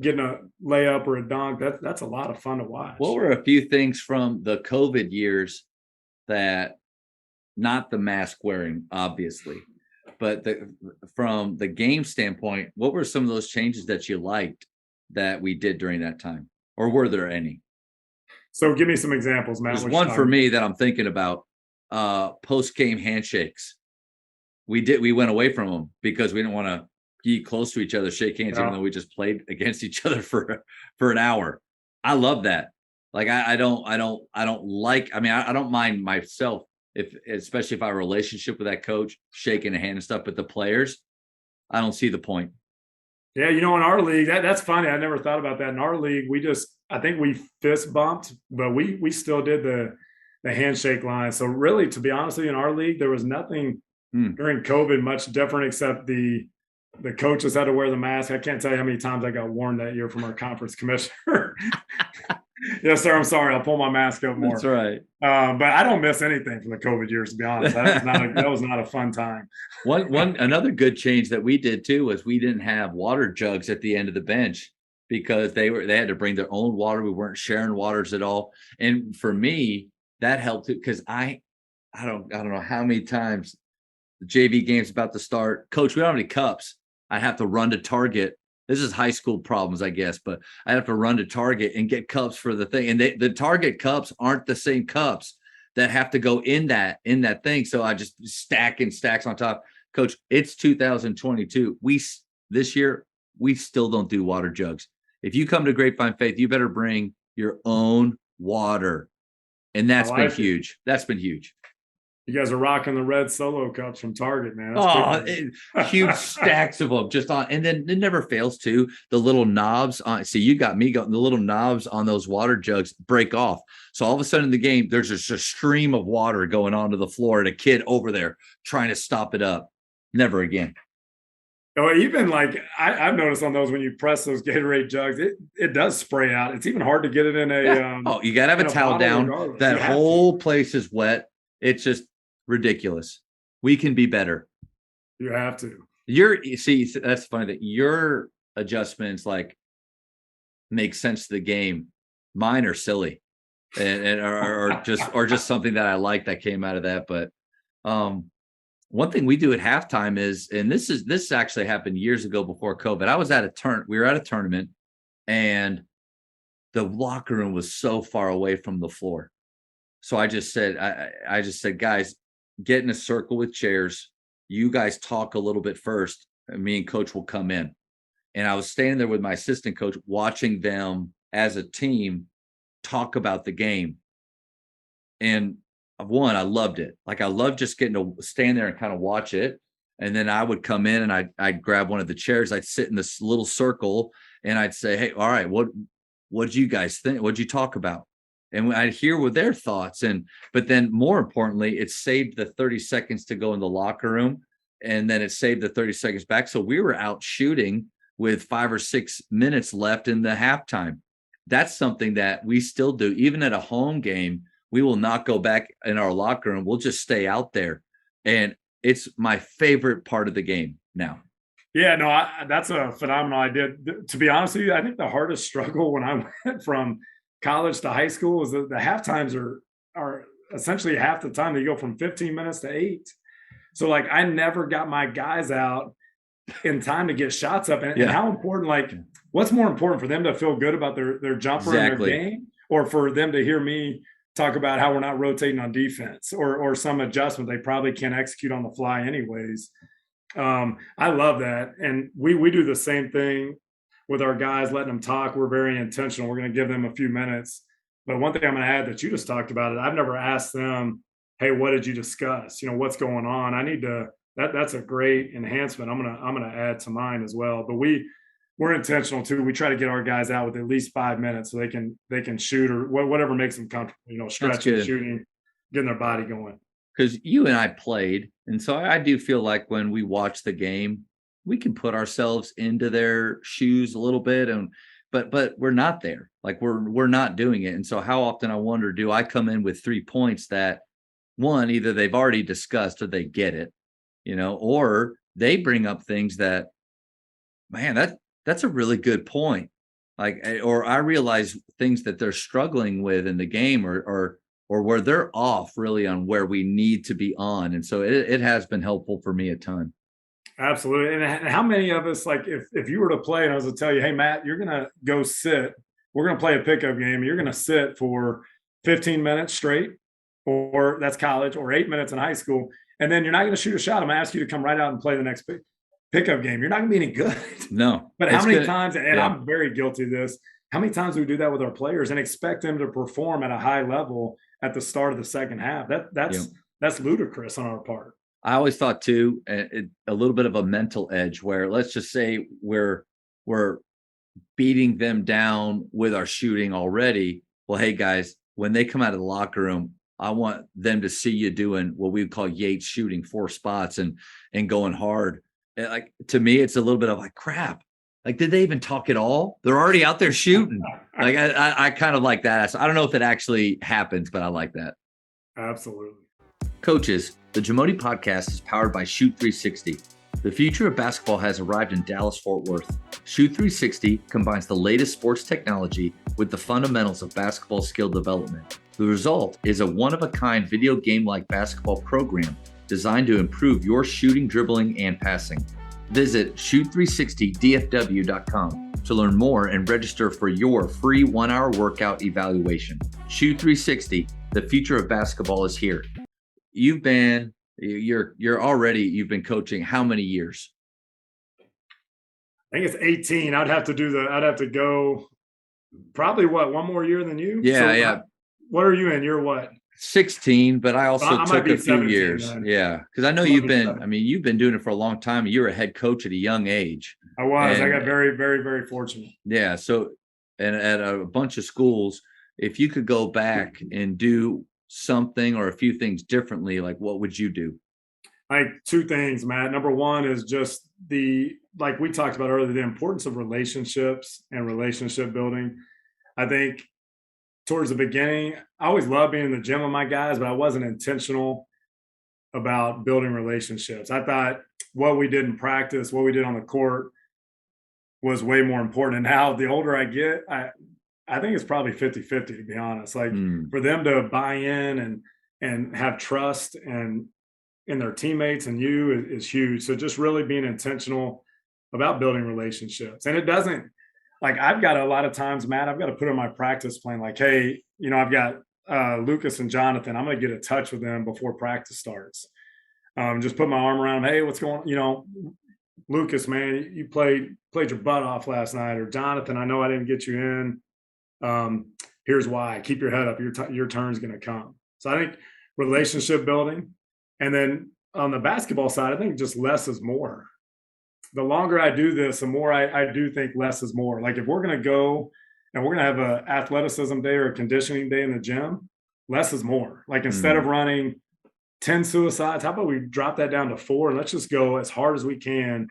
getting a layup or a dunk. That's a lot of fun to watch. What were a few things from the COVID years that, not the mask wearing, obviously, but from the game standpoint, what were some of those changes that you liked that we did during that time? Or were there any? So give me some examples, Matt. There's one for me that I'm thinking about. Post-game handshakes. We went away from them because we didn't want to be close to each other, shake hands, even though we just played against each other for an hour. I love that. Like I don't like, I mean, I don't mind myself, especially if I have a relationship with that coach, shaking a hand and stuff, but the players, I don't see the point. Yeah, in our league, that's funny. I never thought about that. In our league, I think we fist bumped, but we still did the handshake line. So really, to be honest with you, in our league, there was nothing during COVID much different, except the coaches had to wear the mask. I can't tell you how many times I got warned that year from our conference commissioner. Yes, sir. I'm sorry. I'll pull my mask up more. That's right. But I don't miss anything from the COVID years, to be honest. That was not a fun time. Another good change that we did too was we didn't have water jugs at the end of the bench because they had to bring their own water. We weren't sharing waters at all. And for me, that helped too, because I don't know how many times the JV game's about to start. Coach, we don't have any cups. I have to run to Target. This is high school problems, I guess, but I have to run to Target and get cups for the thing. And the Target cups aren't the same cups that have to go in that thing. So I just stacks on top. Coach, it's 2022. This year, we still don't do water jugs. If you come to Grapevine Faith, you better bring your own water. And that's been huge. That's been huge. You guys are rocking the red Solo cups from Target, man. Huge stacks of them just on, and then it never fails to the little knobs on. See, you got me going. The little knobs on those water jugs break off. So all of a sudden in the game, there's just a stream of water going onto the floor, and a kid over there trying to stop it up. Never again. Oh, even like I've noticed on those, when you press those Gatorade jugs, it does spray out. It's even hard to get it in a. You got to have a towel down. Regardless. That whole place is wet. It's just ridiculous. We can be better. You have to. See, that's funny that your adjustments like make sense to the game. Mine are silly, and or just something that I like that came out of that. But one thing we do at halftime is, and this actually happened years ago before COVID. I was at we were at a tournament, and the locker room was so far away from the floor. So I just said, guys, get in a circle with chairs. You guys talk a little bit first, and me and coach will come in. And I was standing there with my assistant coach, watching them as a team talk about the game. And I loved it. Like, I loved just getting to stand there and kind of watch it. And then I would come in and I'd grab one of the chairs. I'd sit in this little circle and I'd say, hey, all right, what did you guys think? What'd you talk about? And I'd hear what their thoughts. But then more importantly, it saved the 30 seconds to go in the locker room. And then it saved the 30 seconds back. So we were out shooting with 5 or 6 minutes left in the halftime. That's something that we still do. Even at a home game, we will not go back in our locker room. We'll just stay out there. And it's my favorite part of the game now. Yeah, no, that's a phenomenal idea. To be honest with you, I think the hardest struggle when I went from college to high school is that the half times are essentially half the time. They go from 15 minutes to 8. So like, I never got my guys out in time to get shots up. And how important, like, what's more important for them to feel good about their jumper and their game, or for them to hear me talk about how we're not rotating on defense or some adjustment they probably can't execute on the fly anyways. I love that. And we do the same thing with our guys, letting them talk. We're very intentional. We're going to give them a few minutes. But one thing I'm going to add that you just talked about it, I've never asked them, hey, what did you discuss? What's going on? I need to, that's a great enhancement. I'm going to add to mine as well. But we're intentional too. We try to get our guys out with at least 5 minutes so they can shoot or whatever makes them comfortable, stretching, shooting, getting their body going. Because you and I played, and so I do feel like when we watch the game, we can put ourselves into their shoes a little bit, but we're not there. Like we're not doing it. And so how often, I wonder, do I come in with 3 points that, one, either they've already discussed or they get it, or they bring up things that, man, that's a really good point. Like, or I realize things that they're struggling with in the game, or where they're off really on where we need to be on. And so it has been helpful for me a ton. Absolutely. And how many of us, like if you were to play and I was to tell you, hey, Matt, you're going to go sit, we're going to play a pickup game. You're going to sit for 15 minutes straight, or that's college, or 8 minutes in high school. And then you're not going to shoot a shot. I'm going to ask you to come right out and play the next pickup game. You're not going to be any good. No. But how many times, and I'm very guilty of this, how many times do we do that with our players and expect them to perform at a high level at the start of the second half? That's ludicrous on our part. I always thought too, a little bit of a mental edge where, let's just say we're beating them down with our shooting already. Well, hey guys, when they come out of the locker room, I want them to see you doing what we would call Yates shooting 4 spots and going hard. And like, to me, it's a little bit of like, crap. Like, did they even talk at all? They're already out there shooting. Like, I kind of like that. I don't know if it actually happens, but I like that. Absolutely. Coaches, the Jamon podcast is powered by Shoot 360. The future of basketball has arrived in Dallas-Fort Worth. Shoot 360 combines the latest sports technology with the fundamentals of basketball skill development. The result is a one-of-a-kind video game-like basketball program designed to improve your shooting, dribbling, and passing. Visit shoot360dfw.com to learn more and register for your free 1-hour workout evaluation. Shoot 360, the future of basketball is here. You've been coaching how many years? I think it's 18. I'd have to go probably one more year than you. Yeah. What are you in? You're what? 16, but I also took a few years. Then. Yeah. Because I know you've been doing it for a long time. You were a head coach at a young age. I was. I got very, very, very fortunate. Yeah. So, and at a bunch of schools, if you could go back and do something or a few things differently, like what would you do? Like 2 things, Matt. Number one is just like we talked about earlier, the importance of relationships and relationship building. I think towards the beginning, I always loved being in the gym with my guys, but I wasn't intentional about building relationships. I thought what we did in practice, what we did on the court was way more important. And now the older I get, I think it's probably 50-50, to be honest. Like for them to buy in and have trust and in their teammates and you is huge. So just really being intentional about building relationships. And it doesn't, like, I've got a lot of times, Matt, I've got to put in my practice plan, like, hey, I've got Lucas and Jonathan. I'm going to get in touch with them before practice starts. Just put my arm around them. Hey, what's going on? Lucas, man, you played your butt off last night. Or Jonathan, I know I didn't get you in. Here's why. Keep your head up. Your turn's going to come. So I think relationship building. And then on the basketball side, I think just less is more. The longer I do this, the more I do think less is more. Like if we're going to go and we're going to have an athleticism day or a conditioning day in the gym, less is more. Like instead of running 10 suicides, how about we drop that down to 4 and let's just go as hard as we can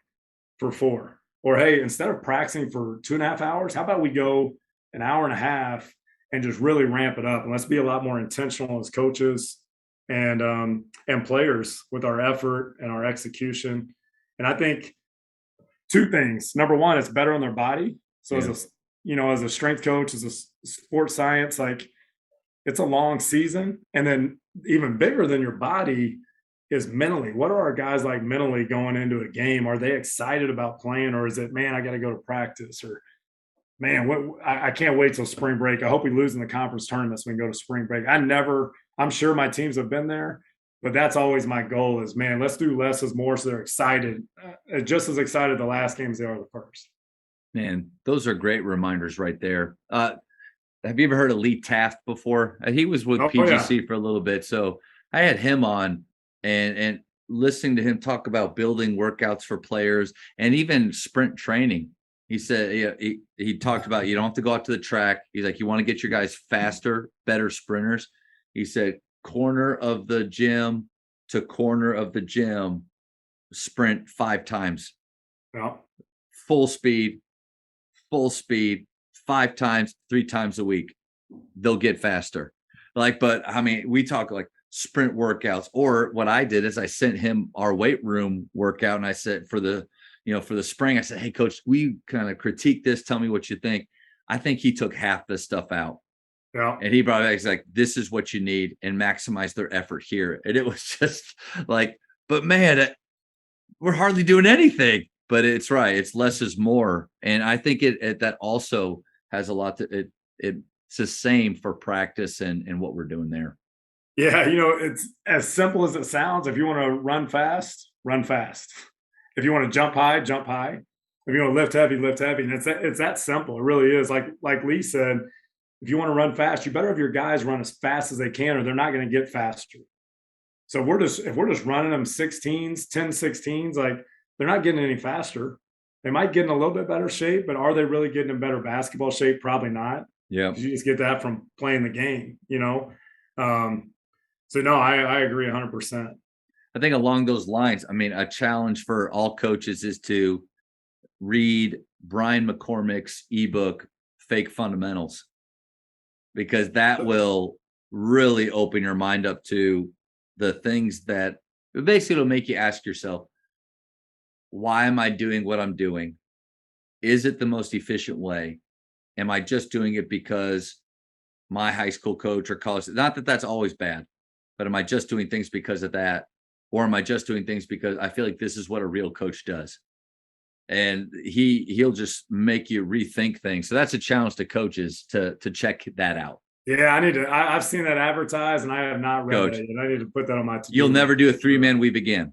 for 4. Or, hey, instead of practicing for 2.5 hours, how about we go an hour and a half and just really ramp it up? And let's be a lot more intentional as coaches and players with our effort and our execution. And I think 2 things. Number one, it's better on their body. So as a strength coach, as a sports science, like it's a long season. And then even bigger than your body is mentally. What are our guys like mentally going into a game? Are they excited about playing, or is it, man, I got to go to practice? Or man, I can't wait till spring break. I hope we lose in the conference tournament so we can go to spring break. I'm sure my teams have been there, but that's always my goal is, man, let's do less is more. So they're excited, just as excited the last game as they are the first. Man, those are great reminders right there. Have you ever heard of Lee Taft before? He was with PGC yeah. for a little bit. So I had him on and listening to him talk about building workouts for players and even sprint training. He said he talked about you don't have to go out to the track. He's like, you want to get your guys faster, better sprinters. He said, corner of the gym to corner of the gym, sprint 5 times. Yeah. Full speed, 5 times, 3 times a week. They'll get faster. But I mean, we talk like sprint workouts, or what I did is I sent him our weight room workout. And I said, for the spring, I said, hey coach, we kind of critique this. Tell me what you think. I think he took half this stuff out. Yeah. And he brought it back. He's like, this is what you need and maximize their effort here. And it was just like, but man, we're hardly doing anything. But it's right. It's less is more. And I think that also has a lot to it's the same for practice and what we're doing there. Yeah. It's as simple as it sounds. If you want to run fast, run fast. If you want to jump high, jump high. If you want to lift heavy, lift heavy. And it's that simple. It really is. Like Lee said, if you want to run fast, you better have your guys run as fast as they can, or they're not going to get faster. So if we're just running them 16s, 10-16s, like they're not getting any faster. They might get in a little bit better shape, but are they really getting in better basketball shape? Probably not. Yeah. You just get that from playing the game, So no, I agree 100%. I think along those lines, I mean, a challenge for all coaches is to read Brian McCormick's ebook, Fake Fundamentals, because that will really open your mind up to the things that basically will make you ask yourself, why am I doing what I'm doing? Is it the most efficient way? Am I just doing it because my high school coach or college, not that that's always bad, but am I just doing things because of that? Or am I just doing things because I feel like this is what a real coach does? And he'll just make you rethink things. So that's a challenge to coaches to check that out. Yeah, I've seen that advertised and I have not read it. And I need to put that on my to-do. You'll never do a 3-man we begin.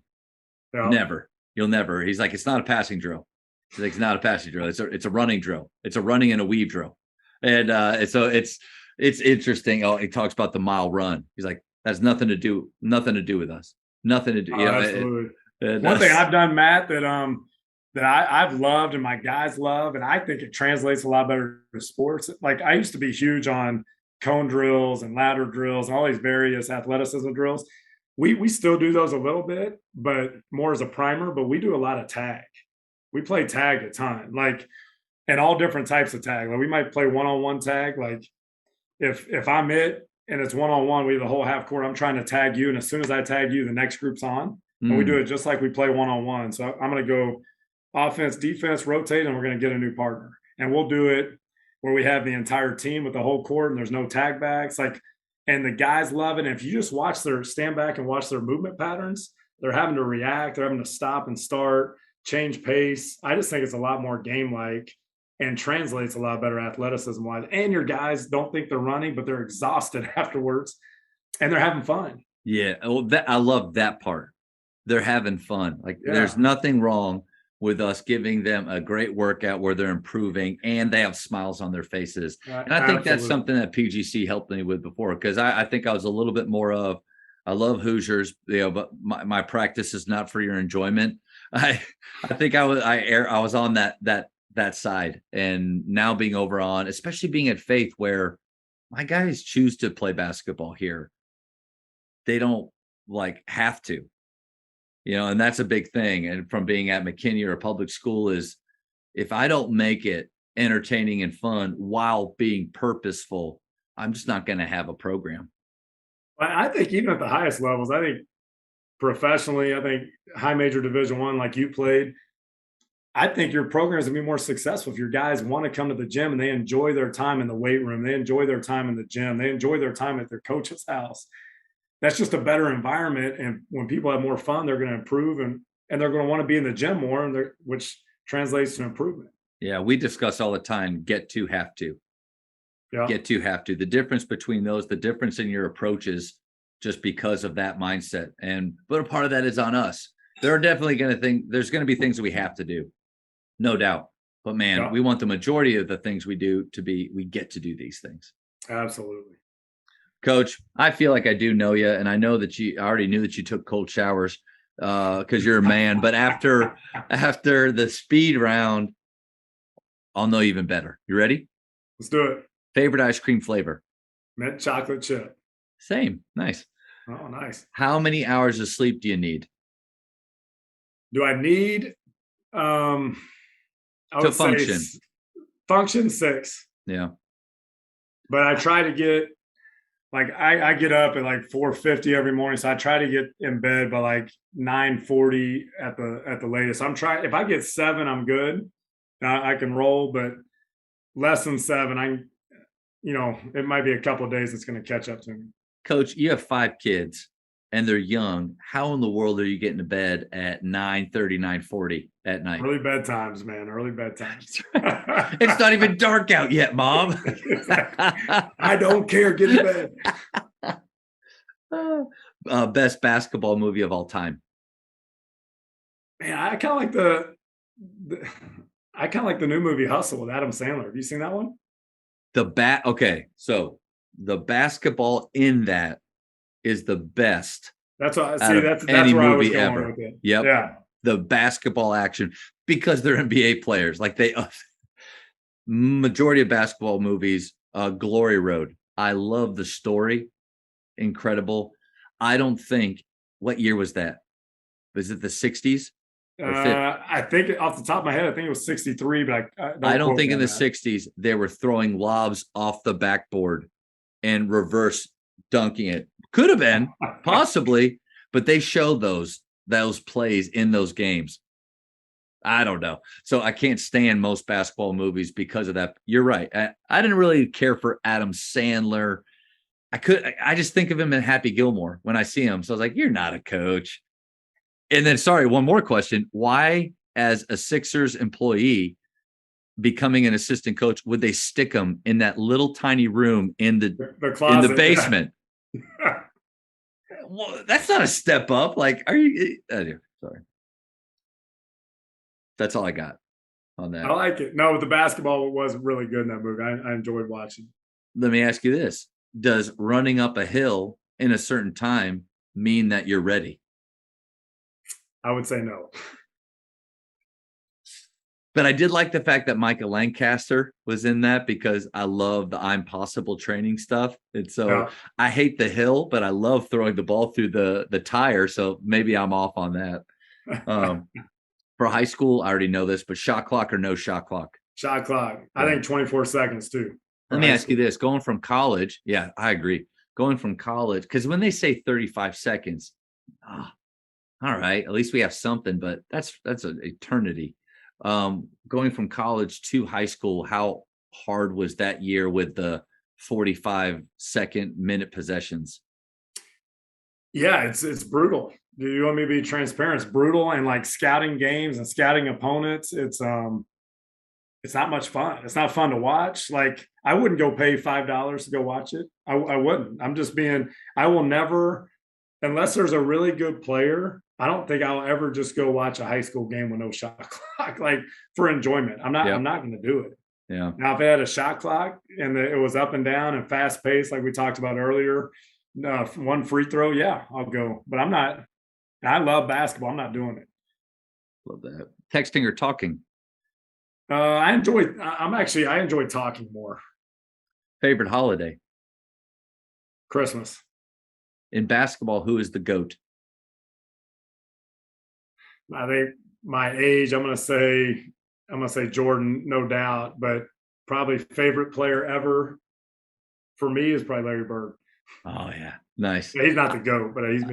No. Never. You'll never. He's like, it's not a passing drill. He's like, it's not a passing drill. It's a running drill. It's a running and a weave drill. And so it's interesting. Oh, he talks about the mile run. He's like, that's nothing to do with us. Nothing to do. Absolutely. One thing I've done, Matt, that I've loved and my guys love, and I think it translates a lot better to sports. Like I used to be huge on cone drills and ladder drills and all these various athleticism drills. We still do those a little bit, but more as a primer, but we do a lot of tag. We play tag a ton, like, and all different types of tag. Like we might play one-on-one tag. Like if I'm it and it's one-on-one, we have the whole half court, I'm trying to tag you. And as soon as I tag you, the next group's on. And we do it just like we play one-on-one. So I'm going to go offense, defense, rotate, and we're going to get a new partner. And we'll do it where we have the entire team with the whole court and there's no tag backs. Like, and the guys love it. And if you just watch their stand back and watch their movement patterns, they're having to react. They're having to stop and start, change pace. I just think it's a lot more game-like and translates a lot better athleticism-wise. And your guys don't think they're running, but they're exhausted afterwards and they're having fun. Yeah. Well, I love that part. They're having fun. Like there's nothing wrong with us giving them a great workout where they're improving and they have smiles on their faces. And I think that's something that PGC helped me with before, because I think I was a little bit more of, I love Hoosiers, but my practice is not for your enjoyment. I think I was on that side, and now being over on, especially being at Faith where my guys choose to play basketball here. They don't have to. And that's a big thing. And from being at McKinney or a public school is, if I don't make it entertaining and fun while being purposeful, I'm just not going to have a program. I think even at the highest levels, I think professionally, I think high major Division I, like you played, I think your program is going to be more successful if your guys want to come to the gym and they enjoy their time in the weight room. They enjoy their time in the gym. They enjoy their time at their coach's house. That's just a better environment. And when people have more fun, they're going to improve and they're going to want to be in the gym more, which translates to improvement. Yeah, we discuss all the time, get to, have to. Yeah. Get to, have to. The difference between those, the difference in your approaches just because of that mindset. But a part of that is on us. There are definitely there's going to be things that we have to do. No doubt. But man, we want the majority of the things we do we get to do these things. Absolutely. Coach, I feel like I do know you, and I know that I already knew that you took cold showers because you're a man. But after the speed round, I'll know even better. You ready? Let's do it. Favorite ice cream flavor? Mint chocolate chip. Same. Nice. Oh, nice. How many hours of sleep do you need? Do I need I would function? Say function 6. Yeah. But I try to get I get up at like 4:50 every morning, so I try to get in bed by like 9:40 at the latest. I'm trying. If I get 7, I'm good. I can roll, but less than 7, it might be a couple of days it's going to catch up to me. Coach, you have 5 kids and they're young. How in the world are you getting to bed at 9:30, 9:40 at night? Early bedtimes, man. Early bedtimes. It's not even dark out yet, Mom. I don't care. Get in bed. Best basketball movie of all time. Man, I kind of like the new movie Hustle with Adam Sandler. Have you seen that one? Okay, so the basketball in that is the best. That's what I see. That's any where movie I was going ever. With it. Yep. Yeah. The basketball action, because they're NBA players. Like majority of basketball movies, Glory Road. I love the story. Incredible. I don't think, what year was that? Was it the 60s? I think off the top of my head, I think it was 63, but I don't think in the 60s they were throwing lobs off the backboard and reverse dunking it. Could have been, possibly, but they showed those plays in those games. I don't know. So I can't stand most basketball movies because of that. You're right. I didn't really care for Adam Sandler. I just think of him in Happy Gilmore when I see him. So I was like, you're not a coach. And then, sorry, one more question. Why, as a Sixers employee, becoming an assistant coach, would they stick him in that little tiny room in the closet, in the basement? Yeah. Well, that's not a step up. Like, are you? Sorry. That's all I got on that. I like it. No, the basketball was really good in that movie. I enjoyed watching. Let me ask you this. Does running up a hill in a certain time mean that you're ready? I would say no. But I did like the fact that Micah Lancaster was in that because I love the I'm Possible training stuff. And so I hate the hill, but I love throwing the ball through the tire. So maybe I'm off on that. For high school, I already know this, but shot clock or no shot clock? Shot clock. I think 24 seconds too. Let me ask you this. Going from college, yeah, I agree. Going from college, because when they say 35 seconds, all right, at least we have something, but that's an eternity. Going from college to high school, how hard was that year with the 45-minute possessions? Yeah, it's brutal. Do you want me to be transparent? It's brutal, and like scouting games and scouting opponents, it's not much fun. It's not fun to watch. Like, I wouldn't go pay $5 to go watch it. I wouldn't. I will never, unless there's a really good player, I don't think I'll ever just go watch a high school game with no shot clock, like for enjoyment. I'm not going to do it. Yeah. Now, if it had a shot clock and it was up and down and fast paced, like we talked about earlier, one free throw, yeah, I'll go. But I'm not. I love basketball. I'm not doing it. Love that. Texting or talking? I enjoy talking more. Favorite holiday? Christmas. In basketball, who is the GOAT? I think my age, I'm gonna say Jordan, no doubt, but probably favorite player ever for me is probably Larry Bird. Oh yeah, nice. Yeah, he's not the GOAT, but he's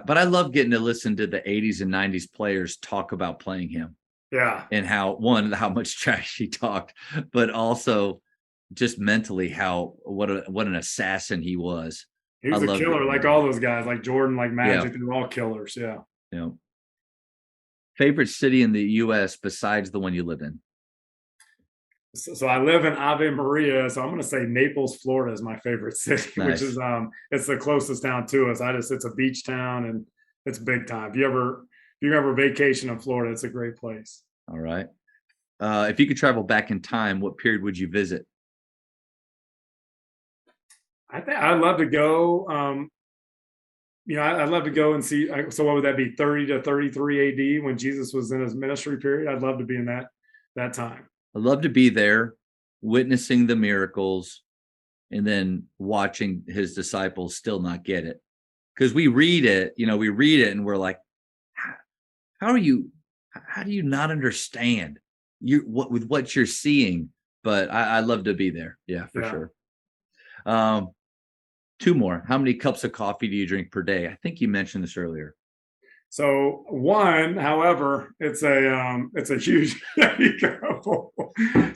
but I love getting to listen to the 80s and 90s players talk about playing him. Yeah. And how much trash he talked, but also just mentally what an assassin he was. He was a killer, like all those guys, like Jordan, like Magic, they were all killers. Yeah. Yeah. Favorite city in the US besides the one you live in? So I live in Ave Maria, so I'm going to say Naples, Florida is my favorite city, Nice. which is it's the closest town to us. It's a beach town and it's big time. If you ever vacation in Florida, it's a great place. All right. If you could travel back in time, what period would you visit? I think I'd love to go. I'd love to go and see. So what would that be? 30 to 33 AD when Jesus was in his ministry period. I'd love to be in that time. I'd love to be there, witnessing the miracles, and then watching his disciples still not get it. Because we read it, and we're like, how do you not understand with what you're seeing? But I'd love to be there. Yeah, for sure. Two more. How many cups of coffee do you drink per day? I think you mentioned this earlier. So one, however, it's a huge so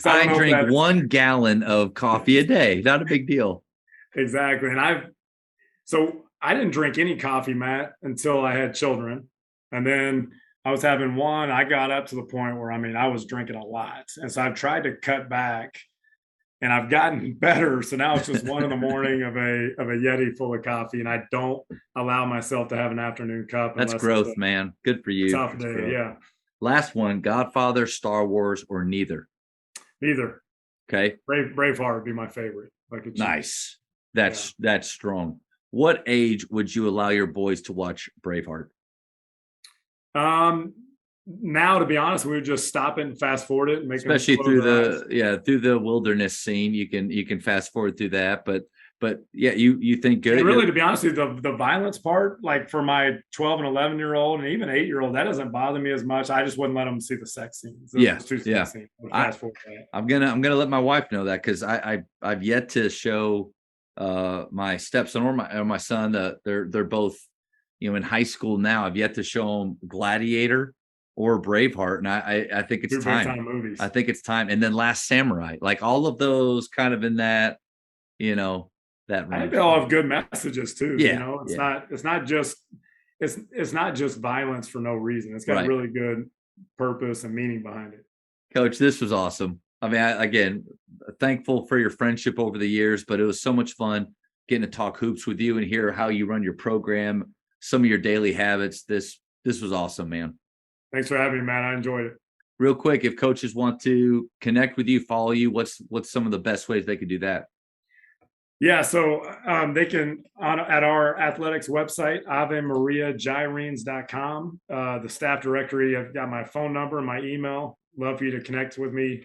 I drink 1 gallon of coffee a day. Not a big deal. Exactly. And I didn't drink any coffee, Matt, until I had children. And then I was having one. I got up to the point where, I was drinking a lot. And so I've tried to cut back and I've gotten better. So now it's just 1 in the morning of a Yeti full of coffee. And I don't allow myself to have an afternoon cup. That's growth, man. Good for you. Tough day. Yeah. Last one, Godfather, Star Wars, or neither? Neither. Okay. Braveheart would be my favorite. Nice. That's strong. What age would you allow your boys to watch Braveheart? Now, to be honest, we would just stop it and fast forward it, and make especially through the wilderness scene. You can fast forward through that, but yeah, you think good. And really, to be honest with you, the violence part, like for my 12 and 11-year-old and even 8-year-old, that doesn't bother me as much. I just wouldn't let them see the sex scenes. Scenes. I'm gonna let my wife know that because I've yet to show my stepson or my son that they're both in high school now. I've yet to show them Gladiator or Braveheart, and I think it's time. Movies. I think it's time. And then Last Samurai, like all of those, kind of in that, that range. I think they all have good messages too. Yeah, it's not just violence for no reason. It's got really good purpose and meaning behind it. Coach, this was awesome. Again, thankful for your friendship over the years, but it was so much fun getting to talk hoops with you and hear how you run your program, some of your daily habits. This was awesome, man. Thanks for having me, man. I enjoyed it. Real quick, if coaches want to connect with you, follow you, what's some of the best ways they could do that? Yeah, so they can at our athletics website, AveMariaGyrenes.com. The staff directory, I've got my phone number and my email. Love for you to connect with me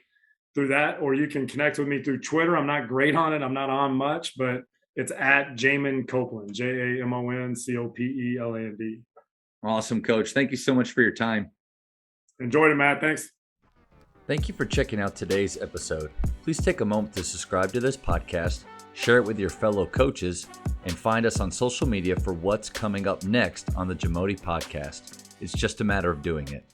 through that, or you can connect with me through Twitter. I'm not great on it. I'm not on much, but it's at Jamon Copeland, JamonCopeland. Awesome, Coach. Thank you so much for your time. Enjoyed it, Matt. Thanks. Thank you for checking out today's episode. Please take a moment to subscribe to this podcast, share it with your fellow coaches, and find us on social media for what's coming up next on the Jamodi podcast. It's just a matter of doing it.